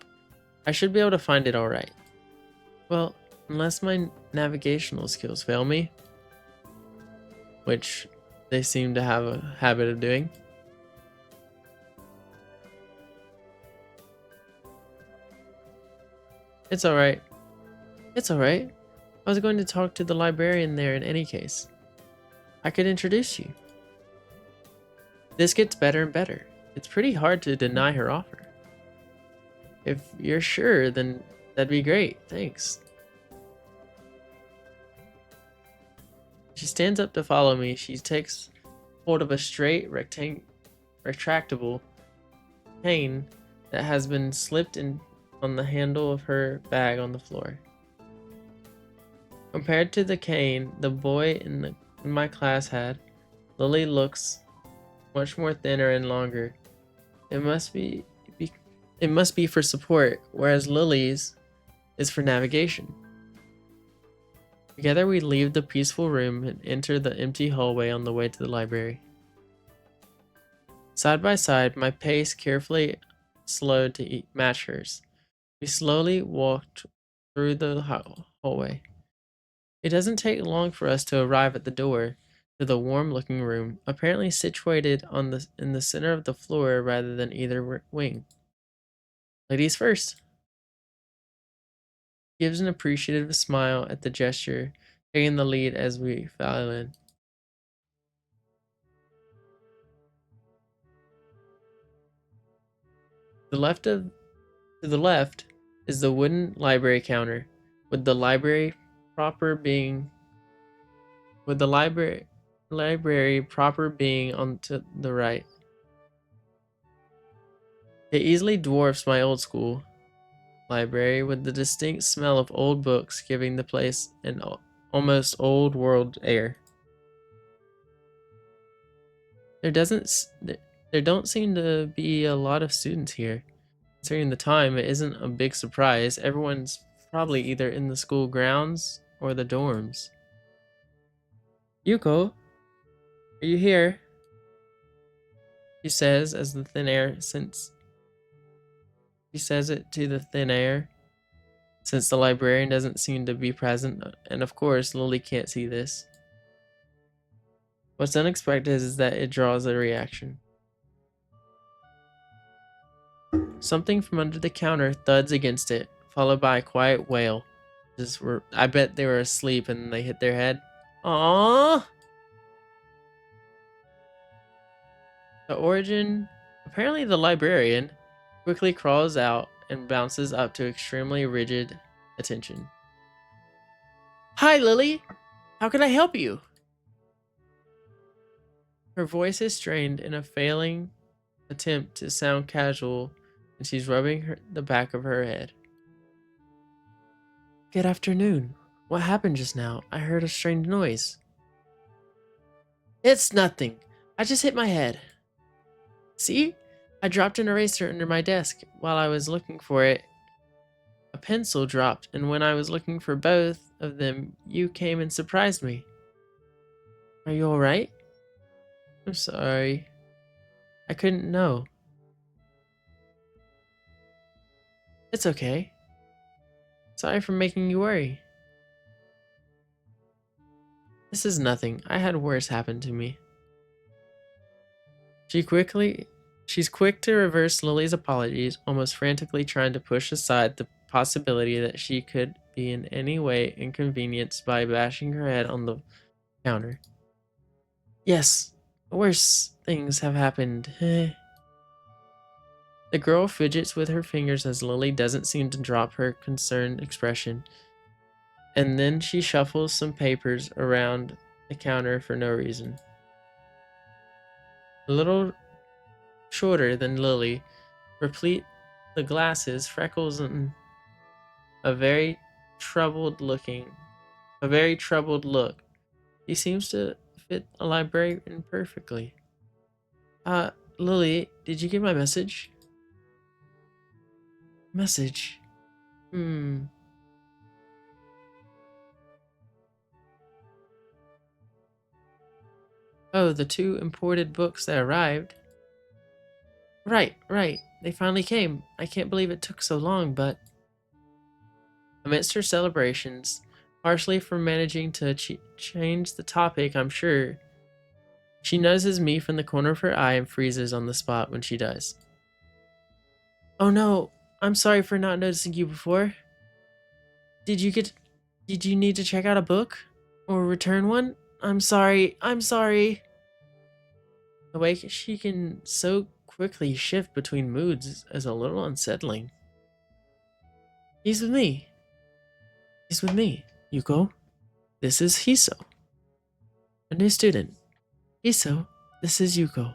I should be able to find it all right. Well, unless my navigational skills fail me, which they seem to have a habit of doing. It's alright. It's alright. I was going to talk to the librarian there in any case. I could introduce you. This gets better and better. It's pretty hard to deny her offer. If you're sure, then that'd be great. Thanks. She stands up to follow me. She takes hold of a straight retractable cane that has been slipped in on the handle of her bag on the floor. Compared to the cane the boy in my class had, Lily looks much more thinner and longer. It must be for support, whereas Lily's is for navigation. Together we leave the peaceful room and enter the empty hallway on the way to the library. Side by side, my pace carefully slowed to match hers. We slowly walked through the hallway. It doesn't take long for us to arrive at the door to the warm-looking room, apparently situated in the center of the floor rather than either wing. Ladies first. Gives an appreciative smile at the gesture, taking the lead as we file in. To the left is the wooden library counter, with the library proper being on to the right. It easily dwarfs my old school library, with the distinct smell of old books giving the place an almost old world air. There don't seem to be a lot of students here. Considering the time, it isn't a big surprise. Everyone's probably either in the school grounds or the dorms. Yuko, are you here? She says as the thin air since she says it to the thin air, since the librarian doesn't seem to be present, and of course Lily can't see this. What's unexpected is that it draws a reaction. Something from under the counter thuds against it, followed by a quiet wail. I bet they were asleep and they hit their head. Aww! Apparently the librarian, quickly crawls out and bounces up to extremely rigid attention. Hi, Lily! How can I help you? Her voice is strained in a failing attempt to sound casual, and she's rubbing the back of her head. Good afternoon. What happened just now? I heard a strange noise. It's nothing. I just hit my head. See? I dropped an eraser under my desk. While I was looking for it, a pencil dropped, and when I was looking for both of them, you came and surprised me. Are you alright? I'm sorry. I couldn't know. It's okay. Sorry for making you worry. This is nothing. I had worse happen to me. She's quick to reverse Lily's apologies, almost frantically trying to push aside the possibility that she could be in any way inconvenienced by bashing her head on the counter. Yes, worse things have happened. The girl fidgets with her fingers as Lily doesn't seem to drop her concerned expression, and then she shuffles some papers around the counter for no reason. A little shorter than Lily, replete the glasses, freckles, and a very troubled look. He seems to fit a librarian perfectly. Lily, did you get my message? Message? Oh, the 2 imported books that arrived. Right. They finally came. I can't believe it took so long, but... Amidst her celebrations, partially for managing to change the topic, I'm sure, she noses me from the corner of her eye and freezes on the spot when she does. Oh no, I'm sorry for not noticing you before. Did you need to check out a book? Or return one? I'm sorry. The way she can so quickly shift between moods is a little unsettling. He's with me, Yuko. This is Hiso. A new student. Iso, this is Yuko,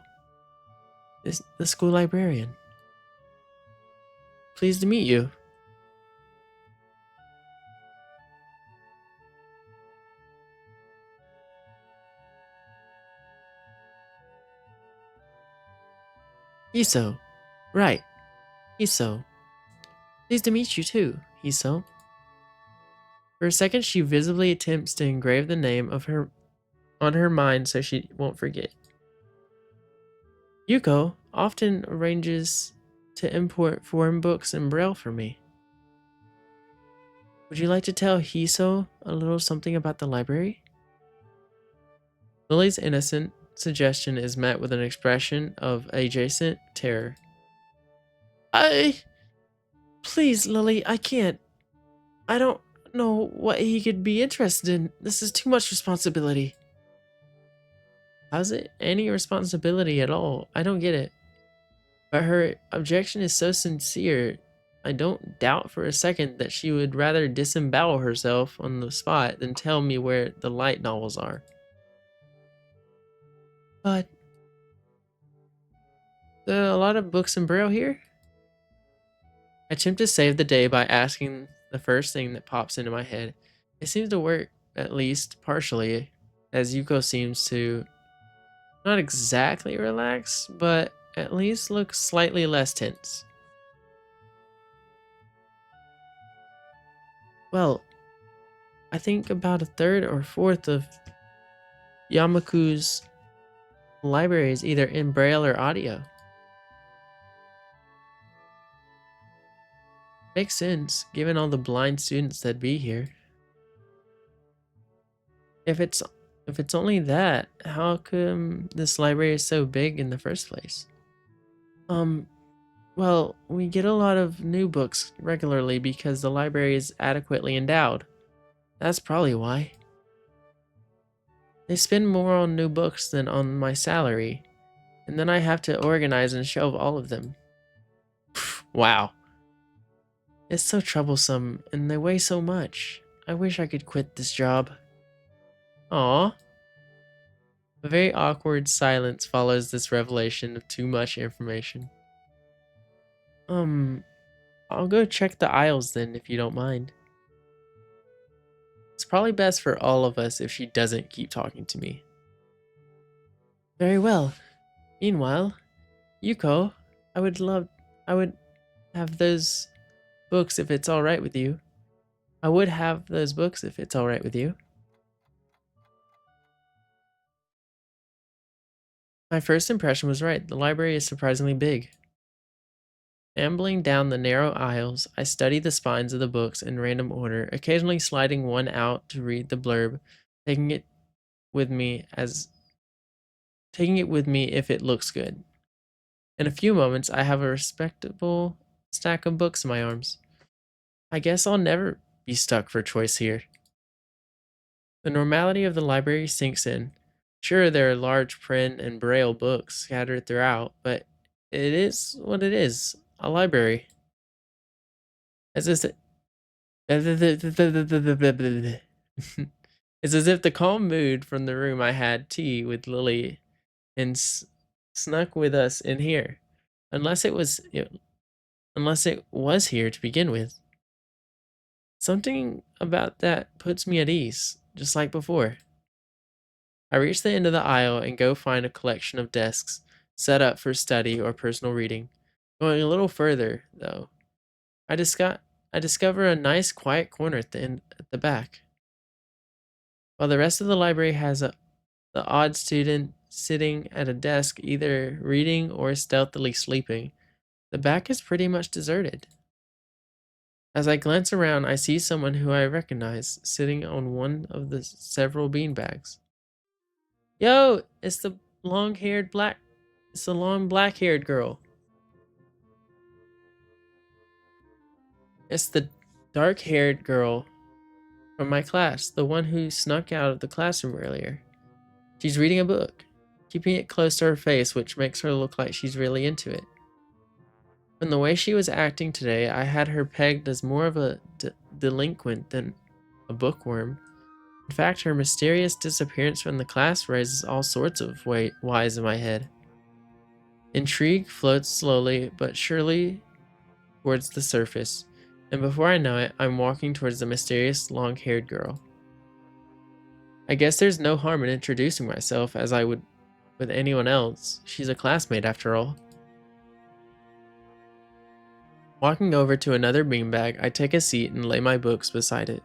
is the school librarian. Pleased to meet you. Iso. Right. Iso. Pleased to meet you too, Iso. For a second, she visibly attempts to engrave the name of her on her mind so she won't forget. Yuko often arranges to import foreign books in Braille for me. Would you like to tell Hiso a little something about the library? Lily's innocent suggestion is met with an expression of adjacent terror. Please, Lily, I can't. I don't know what he could be interested in. This is too much responsibility. How's it any responsibility at all? I don't get it. But her objection is so sincere, I don't doubt for a second that she would rather disembowel herself on the spot than tell me where the light novels are. But there are a lot of books in Braille here? I attempt to save the day by asking the first thing that pops into my head. It seems to work, at least partially, as Yuko seems to not exactly relax, but at least look slightly less tense. Well, I think about a third or fourth of Yamaku's library is either in Braille or audio. Makes sense, given all the blind students that'd be here. If it's only that, how come this library is so big in the first place? Um, well, we get a lot of new books regularly because the library is adequately endowed. That's probably why. They spend more on new books than on my salary, and then I have to organize and shelve all of them. Wow. It's so troublesome, and they weigh so much. I wish I could quit this job. Aw. A very awkward silence follows this revelation of too much information. I'll go check the aisles then, if you don't mind. It's probably best for all of us if she doesn't keep talking to me. Very well. Meanwhile, Yuko, I would have those books if it's alright with you. I would have those books if it's alright with you. My first impression was right. The library is surprisingly big. Ambling down the narrow aisles, I study the spines of the books in random order, occasionally sliding one out to read the blurb, taking it with me if it looks good. In a few moments, I have a respectable stack of books in my arms. I guess I'll never be stuck for choice here. The normality of the library sinks in. Sure, there are large print and braille books scattered throughout, but it is what it is, a library. As is it. It's as if the calm mood from the room I had tea with Lily and snuck with us in here, unless unless it was here to begin with. Something about that puts me at ease, just like before. I reach the end of the aisle and go find a collection of desks set up for study or personal reading. Going a little further, though, I discover a nice quiet corner at the back. While the rest of the library has the odd student sitting at a desk either reading or stealthily sleeping, the back is pretty much deserted. As I glance around, I see someone who I recognize sitting on one of the several beanbags. Yo, it's the long black-haired girl. It's the dark-haired girl from my class, the one who snuck out of the classroom earlier. She's reading a book, keeping it close to her face, which makes her look like she's really into it. From the way she was acting today, I had her pegged as more of a delinquent than a bookworm. In fact, her mysterious disappearance from the class raises all sorts of whys in my head. Intrigue floats slowly but surely towards the surface, and before I know it, I'm walking towards the mysterious long-haired girl. I guess there's no harm in introducing myself as I would with anyone else. She's a classmate after all. Walking over to another beanbag, I take a seat and lay my books beside it.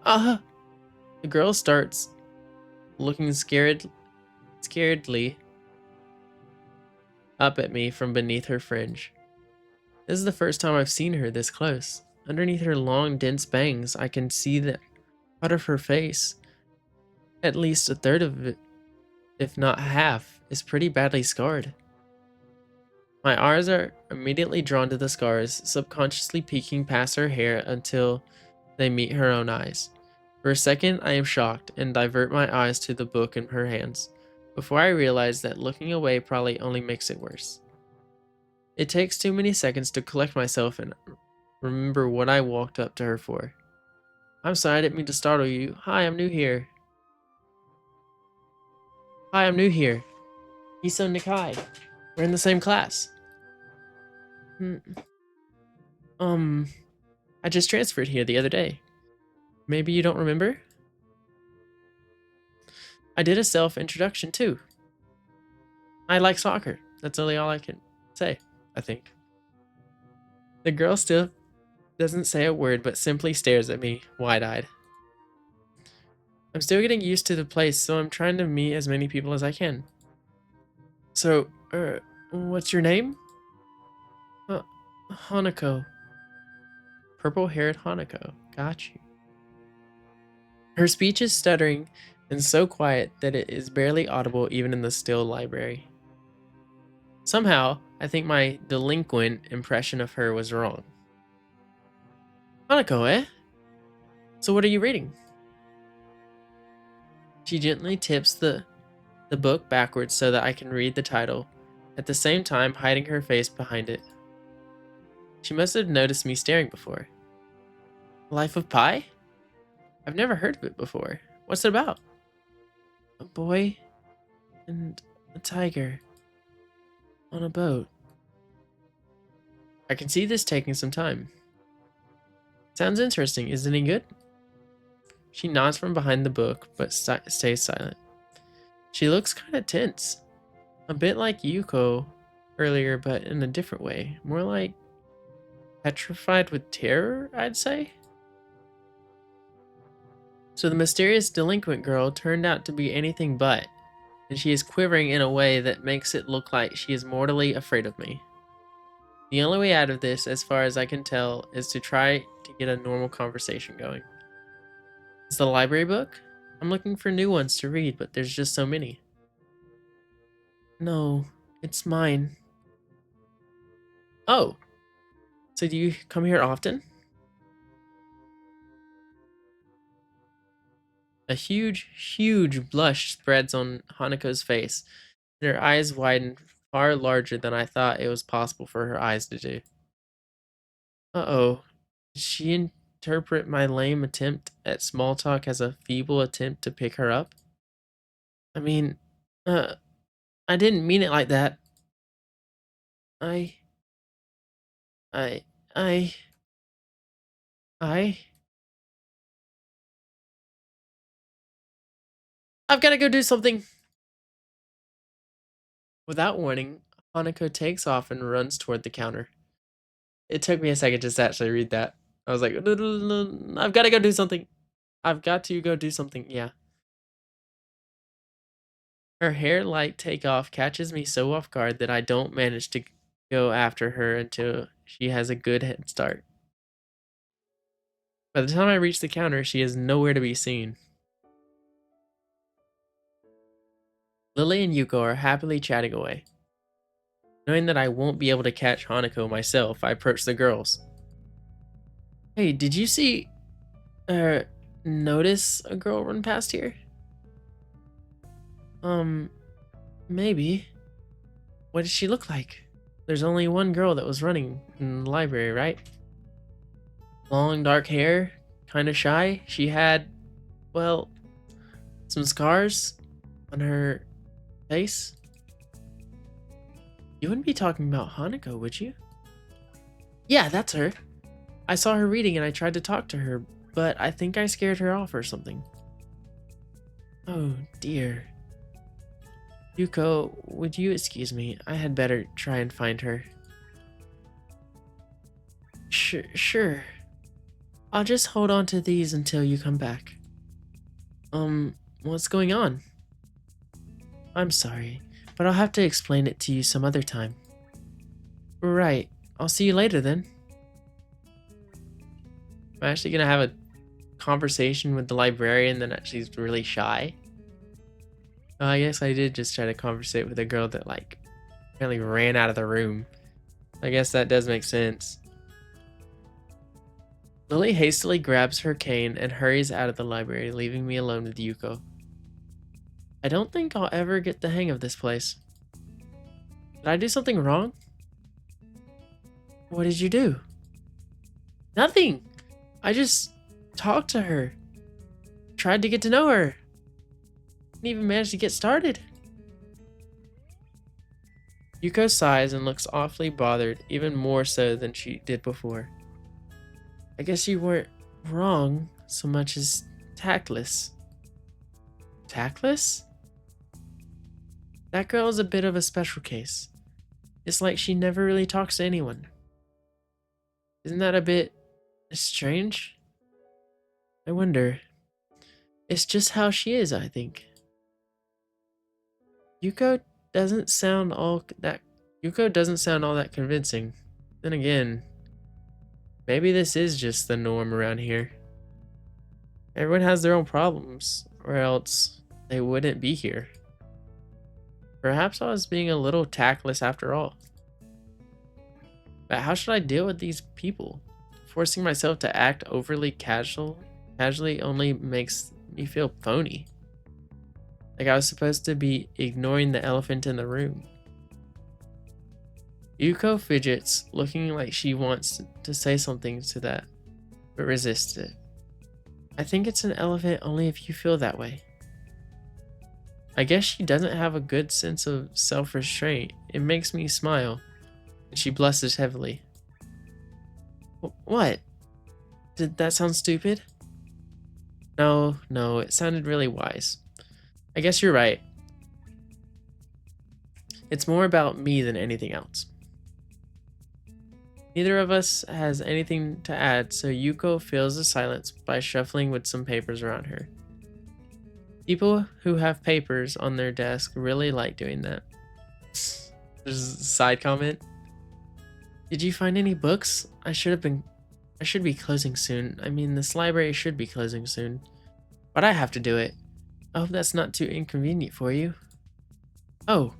Ah! The girl starts looking scaredly up at me from beneath her fringe. This is the first time I've seen her this close. Underneath her long, dense bangs, I can see the part of her face. At least a third of it, if not half, is pretty badly scarred. My eyes are immediately drawn to the scars, subconsciously peeking past her hair until they meet her own eyes. For a second, I am shocked and divert my eyes to the book in her hands, before I realize that looking away probably only makes it worse. It takes too many seconds to collect myself and remember what I walked up to her for. I'm sorry, I didn't mean to startle you. Hi, I'm new here. Iso Nikai. We're in the same class. I just transferred here the other day. Maybe you don't remember? I did a self-introduction too. I like soccer. That's only all I can say, I think. The girl still doesn't say a word but simply stares at me, wide-eyed. I'm still getting used to the place, so I'm trying to meet as many people as I can. So, what's your name? Hanako. Purple-haired Hanako. Got you. Her speech is stuttering and so quiet that it is barely audible even in the still library. Somehow, I think my delinquent impression of her was wrong. Hanako, eh? So what are you reading? She gently tips the book backwards so that I can read the title, at the same time hiding her face behind it. She must have noticed me staring before. Life of Pi? I've never heard of it before. What's it about? A boy and a tiger on a boat. I can see this taking some time. Sounds interesting. Is it any good? She nods from behind the book, but stays silent. She looks kind of tense. A bit like Yuko earlier, but in a different way. More like petrified with terror, I'd say. So the mysterious delinquent girl turned out to be anything but, and she is quivering in a way that makes it look like she is mortally afraid of me. The only way out of this, as far as I can tell, is to try to get a normal conversation going. Is the library book? I'm looking for new ones to read, but there's just so many. No, it's mine. Oh, so do you come here often? A huge blush spreads on Hanako's face, and her eyes widen far larger than I thought it was possible for her eyes to do. Uh-oh. Did she interpret my lame attempt at small talk as a feeble attempt to pick her up? I mean, I didn't mean it like that. I... I... I... I... I've got to go do something! Without warning, Hanako takes off and runs toward the counter. It took me a second just to actually read that. I was like, no, no, no, I've got to go do something. I've got to go do something, yeah. Her hair-like takeoff catches me so off guard that I don't manage to go after her until she has a good head start. By the time I reach the counter, she is nowhere to be seen. Lily and Yuko are happily chatting away. Knowing that I won't be able to catch Hanako myself, I approach the girls. Hey, did you see... notice a girl run past here? Maybe. What did she look like? There's only one girl that was running in the library, right? Long dark hair, kind of shy. She had Well, some scars on her face. You wouldn't be talking about Hanako, would you? Yeah, that's her. I saw her reading and I tried to talk to her, but I think I scared her off or something. Oh dear. Yuko, would you excuse me? I had better try and find her. Sure. I'll just hold on to these until you come back. What's going on? I'm sorry, but I'll have to explain it to you some other time. Right. I'll see you later then. I'm actually gonna have a conversation with the librarian that she's really shy. I guess I did just try to conversate with a girl that like apparently ran out of the room. I guess that does make sense. Lily hastily grabs her cane and hurries out of the library, leaving me alone with Yuko. I don't think I'll ever get the hang of this place. Did I do something wrong? What did you do? Nothing! I just talked to her. Tried to get to know her. Didn't even manage to get started. Yuko sighs and looks awfully bothered, even more so than she did before. I guess you weren't wrong so much as tactless. Tactless? That girl is a bit of a special case. It's like she never really talks to anyone. Isn't that a bit strange? I wonder. It's just how she is, I think. Yuko doesn't sound all that convincing. Then again, maybe this is just the norm around here. Everyone has their own problems, or else they wouldn't be here. Perhaps I was being a little tactless after all. But how should I deal with these people? Forcing myself to act overly casually only makes me feel phony. Like I was supposed to be ignoring the elephant in the room. Yuko fidgets, looking like she wants to say something to that, but resists it. I think it's an elephant only if you feel that way. I guess she doesn't have a good sense of self-restraint. It makes me smile, and she blushes heavily. What? Did that sound stupid? No, it sounded really wise. I guess you're right. It's more about me than anything else. Neither of us has anything to add, so Yuko fills the silence by shuffling with some papers around her. People who have papers on their desk really like doing that. There's a side comment. Did you find any books? I should be closing soon. I mean, this library should be closing soon. But I have to do it. I hope that's not too inconvenient for you. Oh,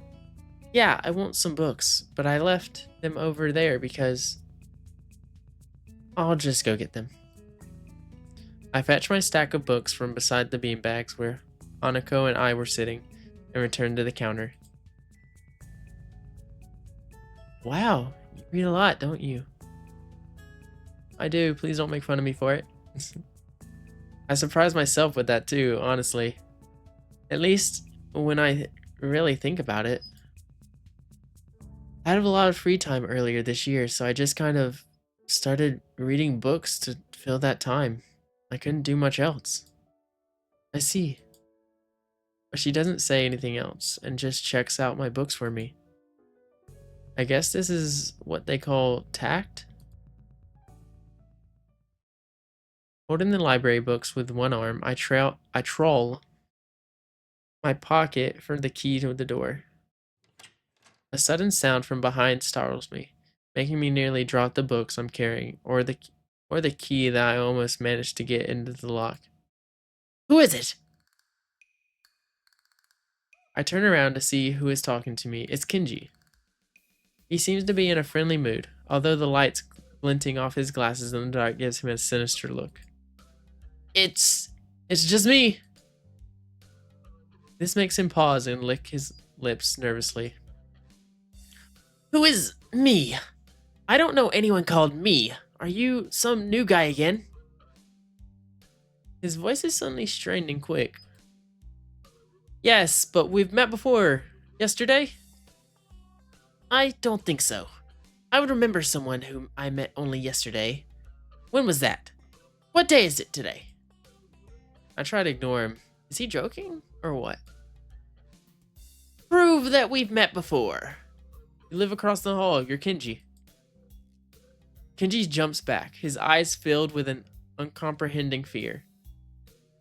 yeah, I want some books, but I left them over there because... I'll just go get them. I fetch my stack of books from beside the beanbags where Hanako and I were sitting and return to the counter. Wow, you read a lot, don't you? I do, please don't make fun of me for it. I surprise myself with that too, honestly. At least when I really think about it. I had a lot of free time earlier this year, so I just kind of started reading books to fill that time. I couldn't do much else. I see. But she doesn't say anything else and just checks out my books for me. I guess this is what they call tact? Holding the library books with one arm, I trawl my pocket for the key to the door. A sudden sound from behind startles me, making me nearly drop the books I'm carrying, or the key that I almost managed to get into the lock. Who is it? I turn around to see who is talking to me. It's Kinji. He seems to be in a friendly mood, although the lights glinting off his glasses in the dark gives him a sinister look. It's just me. This makes him pause and lick his lips nervously. Who is me? I don't know anyone called me. Are you some new guy again? His voice is suddenly strained and quick. Yes, but we've met before. Yesterday? I don't think so. I would remember someone whom I met only yesterday. When was that? What day is it today? I try to ignore him. Is he joking? Or what? Prove that we've met before. You live across the hall. You're Kenji. Kenji jumps back, his eyes filled with an uncomprehending fear.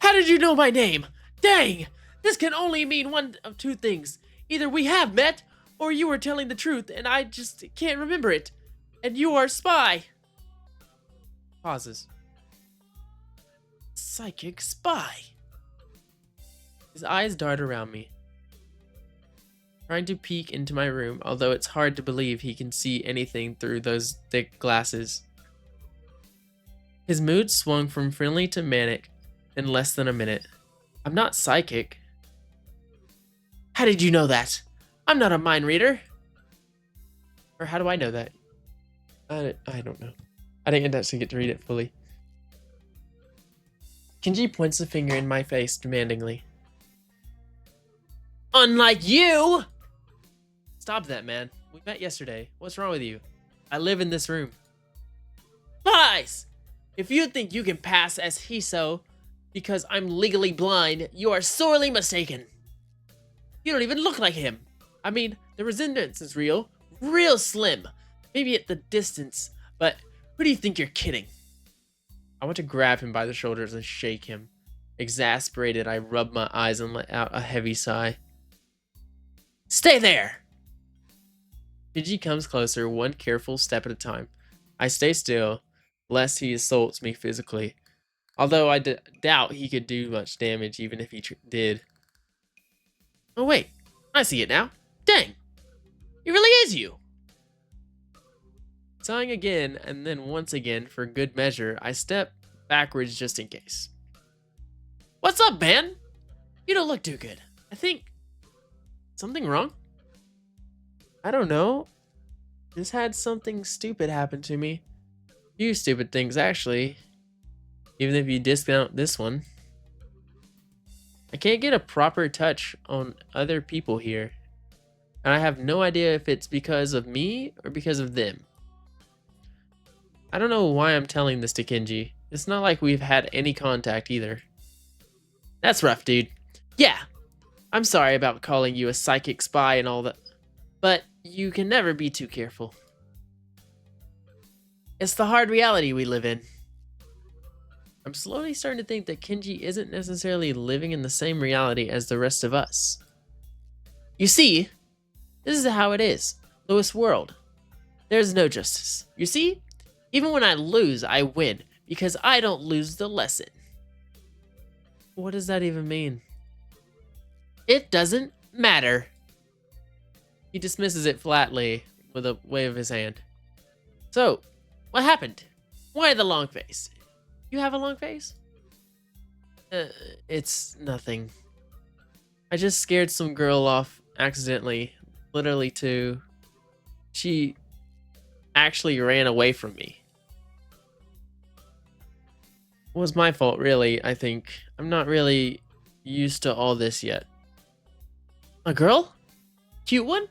How did you know my name? Dang! This can only mean one of two things. Either we have met, or you are telling the truth and I just can't remember it. And you are a spy. Pauses. Psychic spy. His eyes dart around me, trying to peek into my room, although it's hard to believe he can see anything through those thick glasses. His mood swung from friendly to manic in less than a minute. I'm not psychic. How did you know that? I'm not a mind reader. Or how do I know that? I don't know. I didn't actually get to read it fully. Kenji points a finger in my face demandingly. Unlike you! Stop that, man. We met yesterday. What's wrong with you? I live in this room. Lies! If you think you can pass as Hiso because I'm legally blind, you are sorely mistaken. You don't even look like him. I mean, the resemblance is real. Real slim. Maybe at the distance, but who do you think you're kidding? I want to grab him by the shoulders and shake him. Exasperated, I rub my eyes and let out a heavy sigh. Stay there! Kenji comes closer, one careful step at a time. I stay still, lest he assaults me physically. Although I doubt he could do much damage even if he did. Oh wait, I see it now. Dang! It really is you! Sighing again, and then once again, for good measure, I step backwards just in case. What's up, man? You don't look too good. I think... something wrong? I don't know. Just had something stupid happen to me. Few stupid things, actually. Even if you discount this one. I can't get a proper touch on other people here. And I have no idea if it's because of me or because of them. I don't know why I'm telling this to Kenji. It's not like we've had any contact either. That's rough, dude. Yeah, I'm sorry about calling you a psychic spy and all that, but you can never be too careful. It's the hard reality we live in. I'm slowly starting to think that Kenji isn't necessarily living in the same reality as the rest of us. You see, this is how it is. Lewis world. There's no justice. You see? Even when I lose, I win, because I don't lose the lesson. What does that even mean? It doesn't matter. He dismisses it flatly with a wave of his hand. So, what happened? Why the long face? You have a long face? It's nothing. I just scared some girl off accidentally. Literally too. She actually ran away from me. It was my fault, really, I think. I'm not really used to all this yet. A girl? Cute one?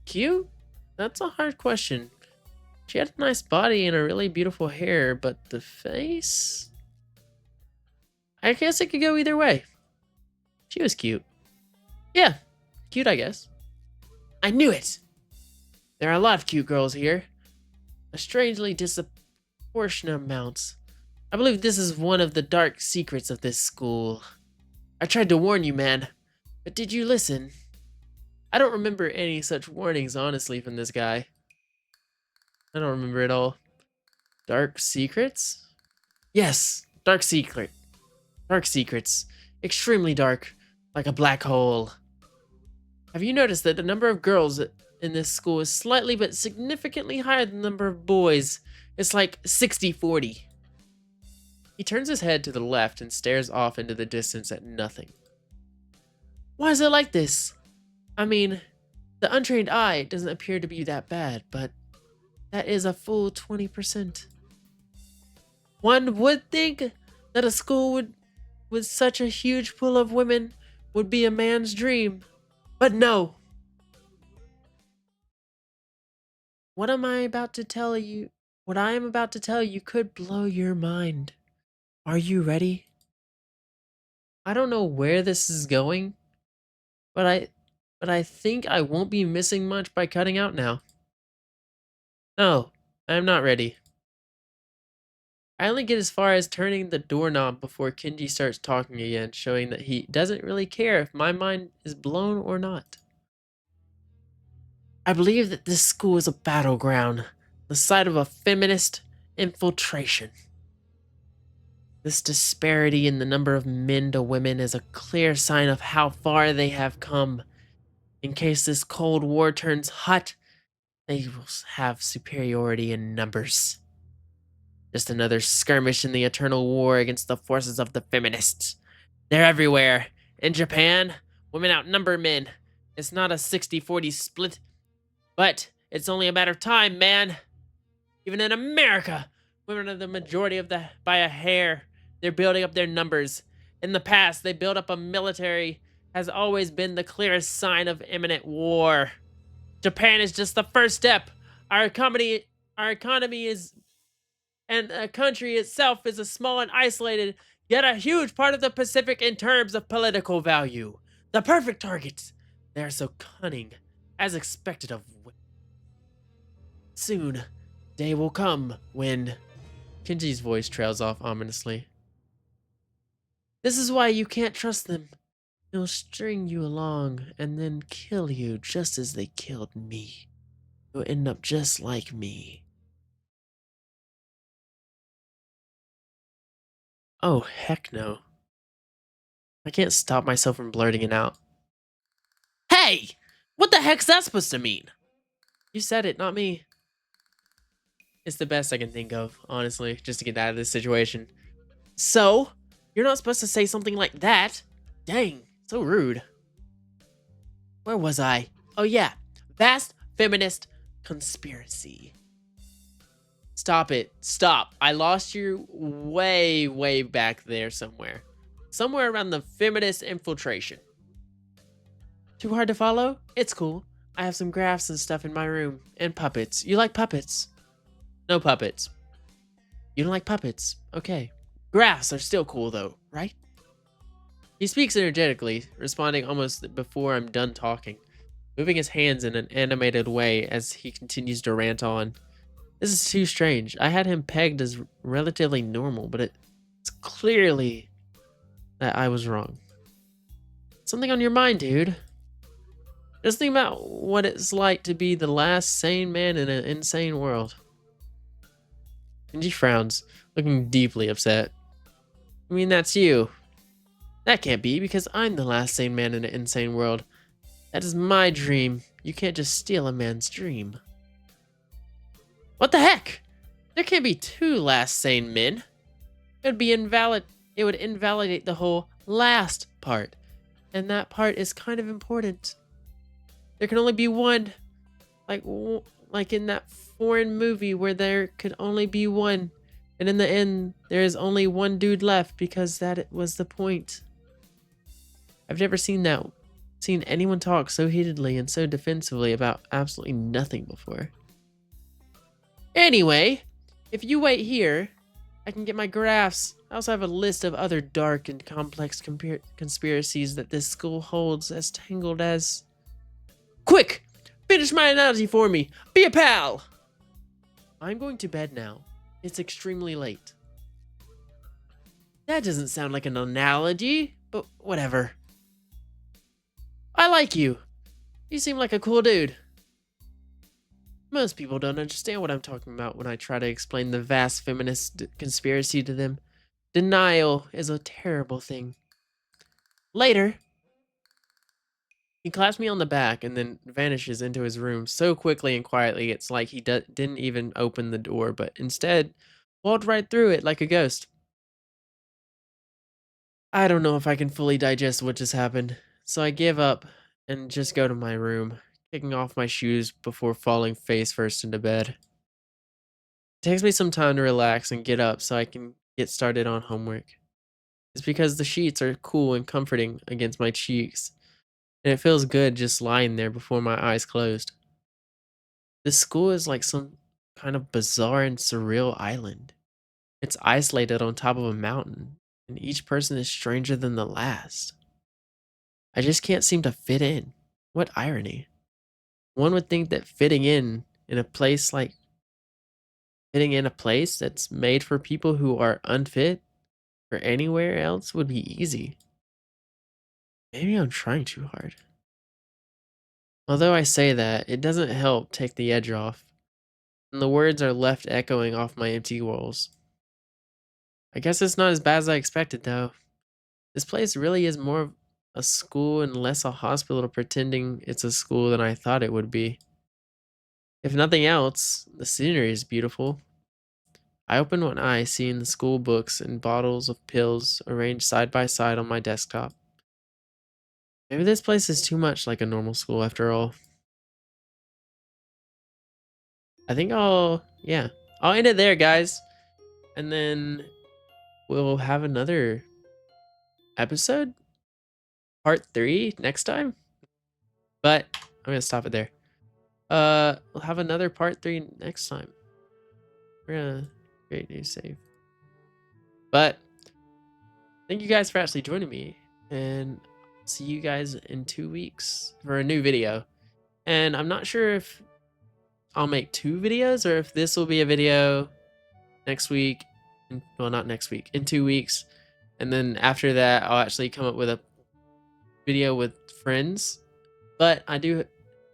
Cute? That's a hard question. She had a nice body and a really beautiful hair, but the face? I guess it could go either way. She was cute. Yeah, cute, I guess. I knew it! There are a lot of cute girls here. A strangely disproportionate amount. I believe this is one of the dark secrets of this school. I tried to warn you, man, but did you listen? I don't remember any such warnings, honestly, from this guy. I don't remember it all. Dark secrets? Yes, dark secret. Dark secrets. Extremely dark, like a black hole. Have you noticed that the number of girls in this school is slightly but significantly higher than the number of boys? It's like 60-40. He turns his head to the left and stares off into the distance at nothing. Why is it like this? I mean, the untrained eye doesn't appear to be that bad, but that is a full 20%. One would think That a school with such a huge pool of women would be a man's dream. But no. What am I about to tell you? What I am about to tell you could blow your mind. Are you ready? I don't know where this is going, but I think I won't be missing much by cutting out now. No, I'm not ready. I only get as far as turning the doorknob before Kenji starts talking again, showing that he doesn't really care if my mind is blown or not. I believe that this school is a battleground, the site of a feminist infiltration. This disparity in the number of men to women is a clear sign of how far they have come. In case this Cold War turns hot, they will have superiority in numbers. Just another skirmish in the eternal war against the forces of the feminists. They're everywhere. In Japan, women outnumber men. It's not a 60-40 split, but it's only a matter of time, man. Even in America, women are the majority of the by a hair. They're building up their numbers. In the past, they built up a military has always been the clearest sign of imminent war. Japan is just the first step. Our economy is and the country itself is a small and isolated, yet a huge part of the Pacific in terms of political value. The perfect targets. They are so cunning, as expected of women. Soon, day will come when... Kenji's voice trails off ominously. This is why you can't trust them. They'll string you along and then kill you just as they killed me. You'll end up just like me. Oh, heck no. I can't stop myself from blurting it out. Hey! What the heck's that supposed to mean? You said it, not me. It's the best I can think of, honestly, just to get out of this situation. So, you're not supposed to say something like that. Dang, so rude. Where was I? Oh yeah, vast feminist conspiracy. Stop it. Stop. I lost you way, way back there somewhere. Somewhere around the feminist infiltration. Too hard to follow? It's cool. I have some graphs and stuff in my room. And puppets. You like puppets? No puppets. You don't like puppets? Okay. Graphs are still cool though, right? He speaks energetically, responding almost before I'm done talking, moving his hands in an animated way as he continues to rant on. This is too strange. I had him pegged as relatively normal, but it's clearly that I was wrong. Something on your mind, dude? Just think about what it's like to be the last sane man in an insane world. Kenji frowns, looking deeply upset. I mean, that's you. That can't be, because I'm the last sane man in an insane world. That is my dream. You can't just steal a man's dream. What the heck? There can't be two last sane men. It would be invalid. It would invalidate the whole last part. And that part is kind of important. There can only be one. Like in that foreign movie where there could only be one. And in the end, there is only one dude left because that was the point. I've never seen anyone talk so heatedly and so defensively about absolutely nothing before. Anyway, if you wait here, I can get my graphs. I also have a list of other dark and complex conspiracies that this school holds as tangled as... Quick! Finish my analogy for me! Be a pal! I'm going to bed now. It's extremely late. That doesn't sound like an analogy, but whatever. I like you. You seem like a cool dude. Most people don't understand what I'm talking about when I try to explain the vast feminist conspiracy to them. Denial is a terrible thing. Later. He claps me on the back and then vanishes into his room so quickly and quietly it's like he didn't even open the door, but instead walked right through it like a ghost. I don't know if I can fully digest what just happened, so I give up and just go to my room, kicking off my shoes before falling face first into bed. It takes me some time to relax and get up so I can get started on homework. It's because the sheets are cool and comforting against my cheeks, and it feels good just lying there before my eyes closed. This school is like some kind of bizarre and surreal island. It's isolated on top of a mountain, and each person is stranger than the last. I just can't seem to fit in. What irony. One would think that fitting in a place that's made for people who are unfit for anywhere else would be easy. Maybe I'm trying too hard. Although I say that, it doesn't help take the edge off, and the words are left echoing off my empty walls. I guess it's not as bad as I expected, though. This place really is more of a school and less a hospital pretending it's a school than I thought it would be. If nothing else, the scenery is beautiful. I open one eye, seeing the school books and bottles of pills arranged side by side on my desktop. Maybe this place is too much like a normal school after all. I think I'll end it there, guys. And then we'll have another episode, part 3 next time. But I'm going to stop it there. We'll have another part 3 next time. We're going to create new save. But thank you guys for actually joining me, and see you guys in 2 weeks for a new video. And I'm not sure if I'll make 2 videos or if this will be a video next week. Well, not next week, in 2 weeks. And then after that, I'll actually come up with a video with friends. But I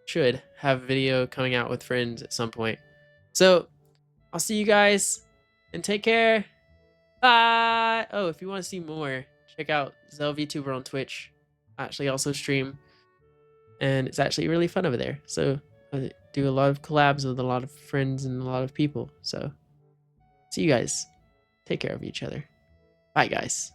should have a video coming out with friends at some point. So I'll see you guys, and take care. Bye. Oh, if you want to see more, check out ZellVTuber on Twitch. I actually also stream, and it's actually really fun over there. So I do a lot of collabs with a lot of friends and a lot of people. So see you guys. Take care of each other. Bye, guys.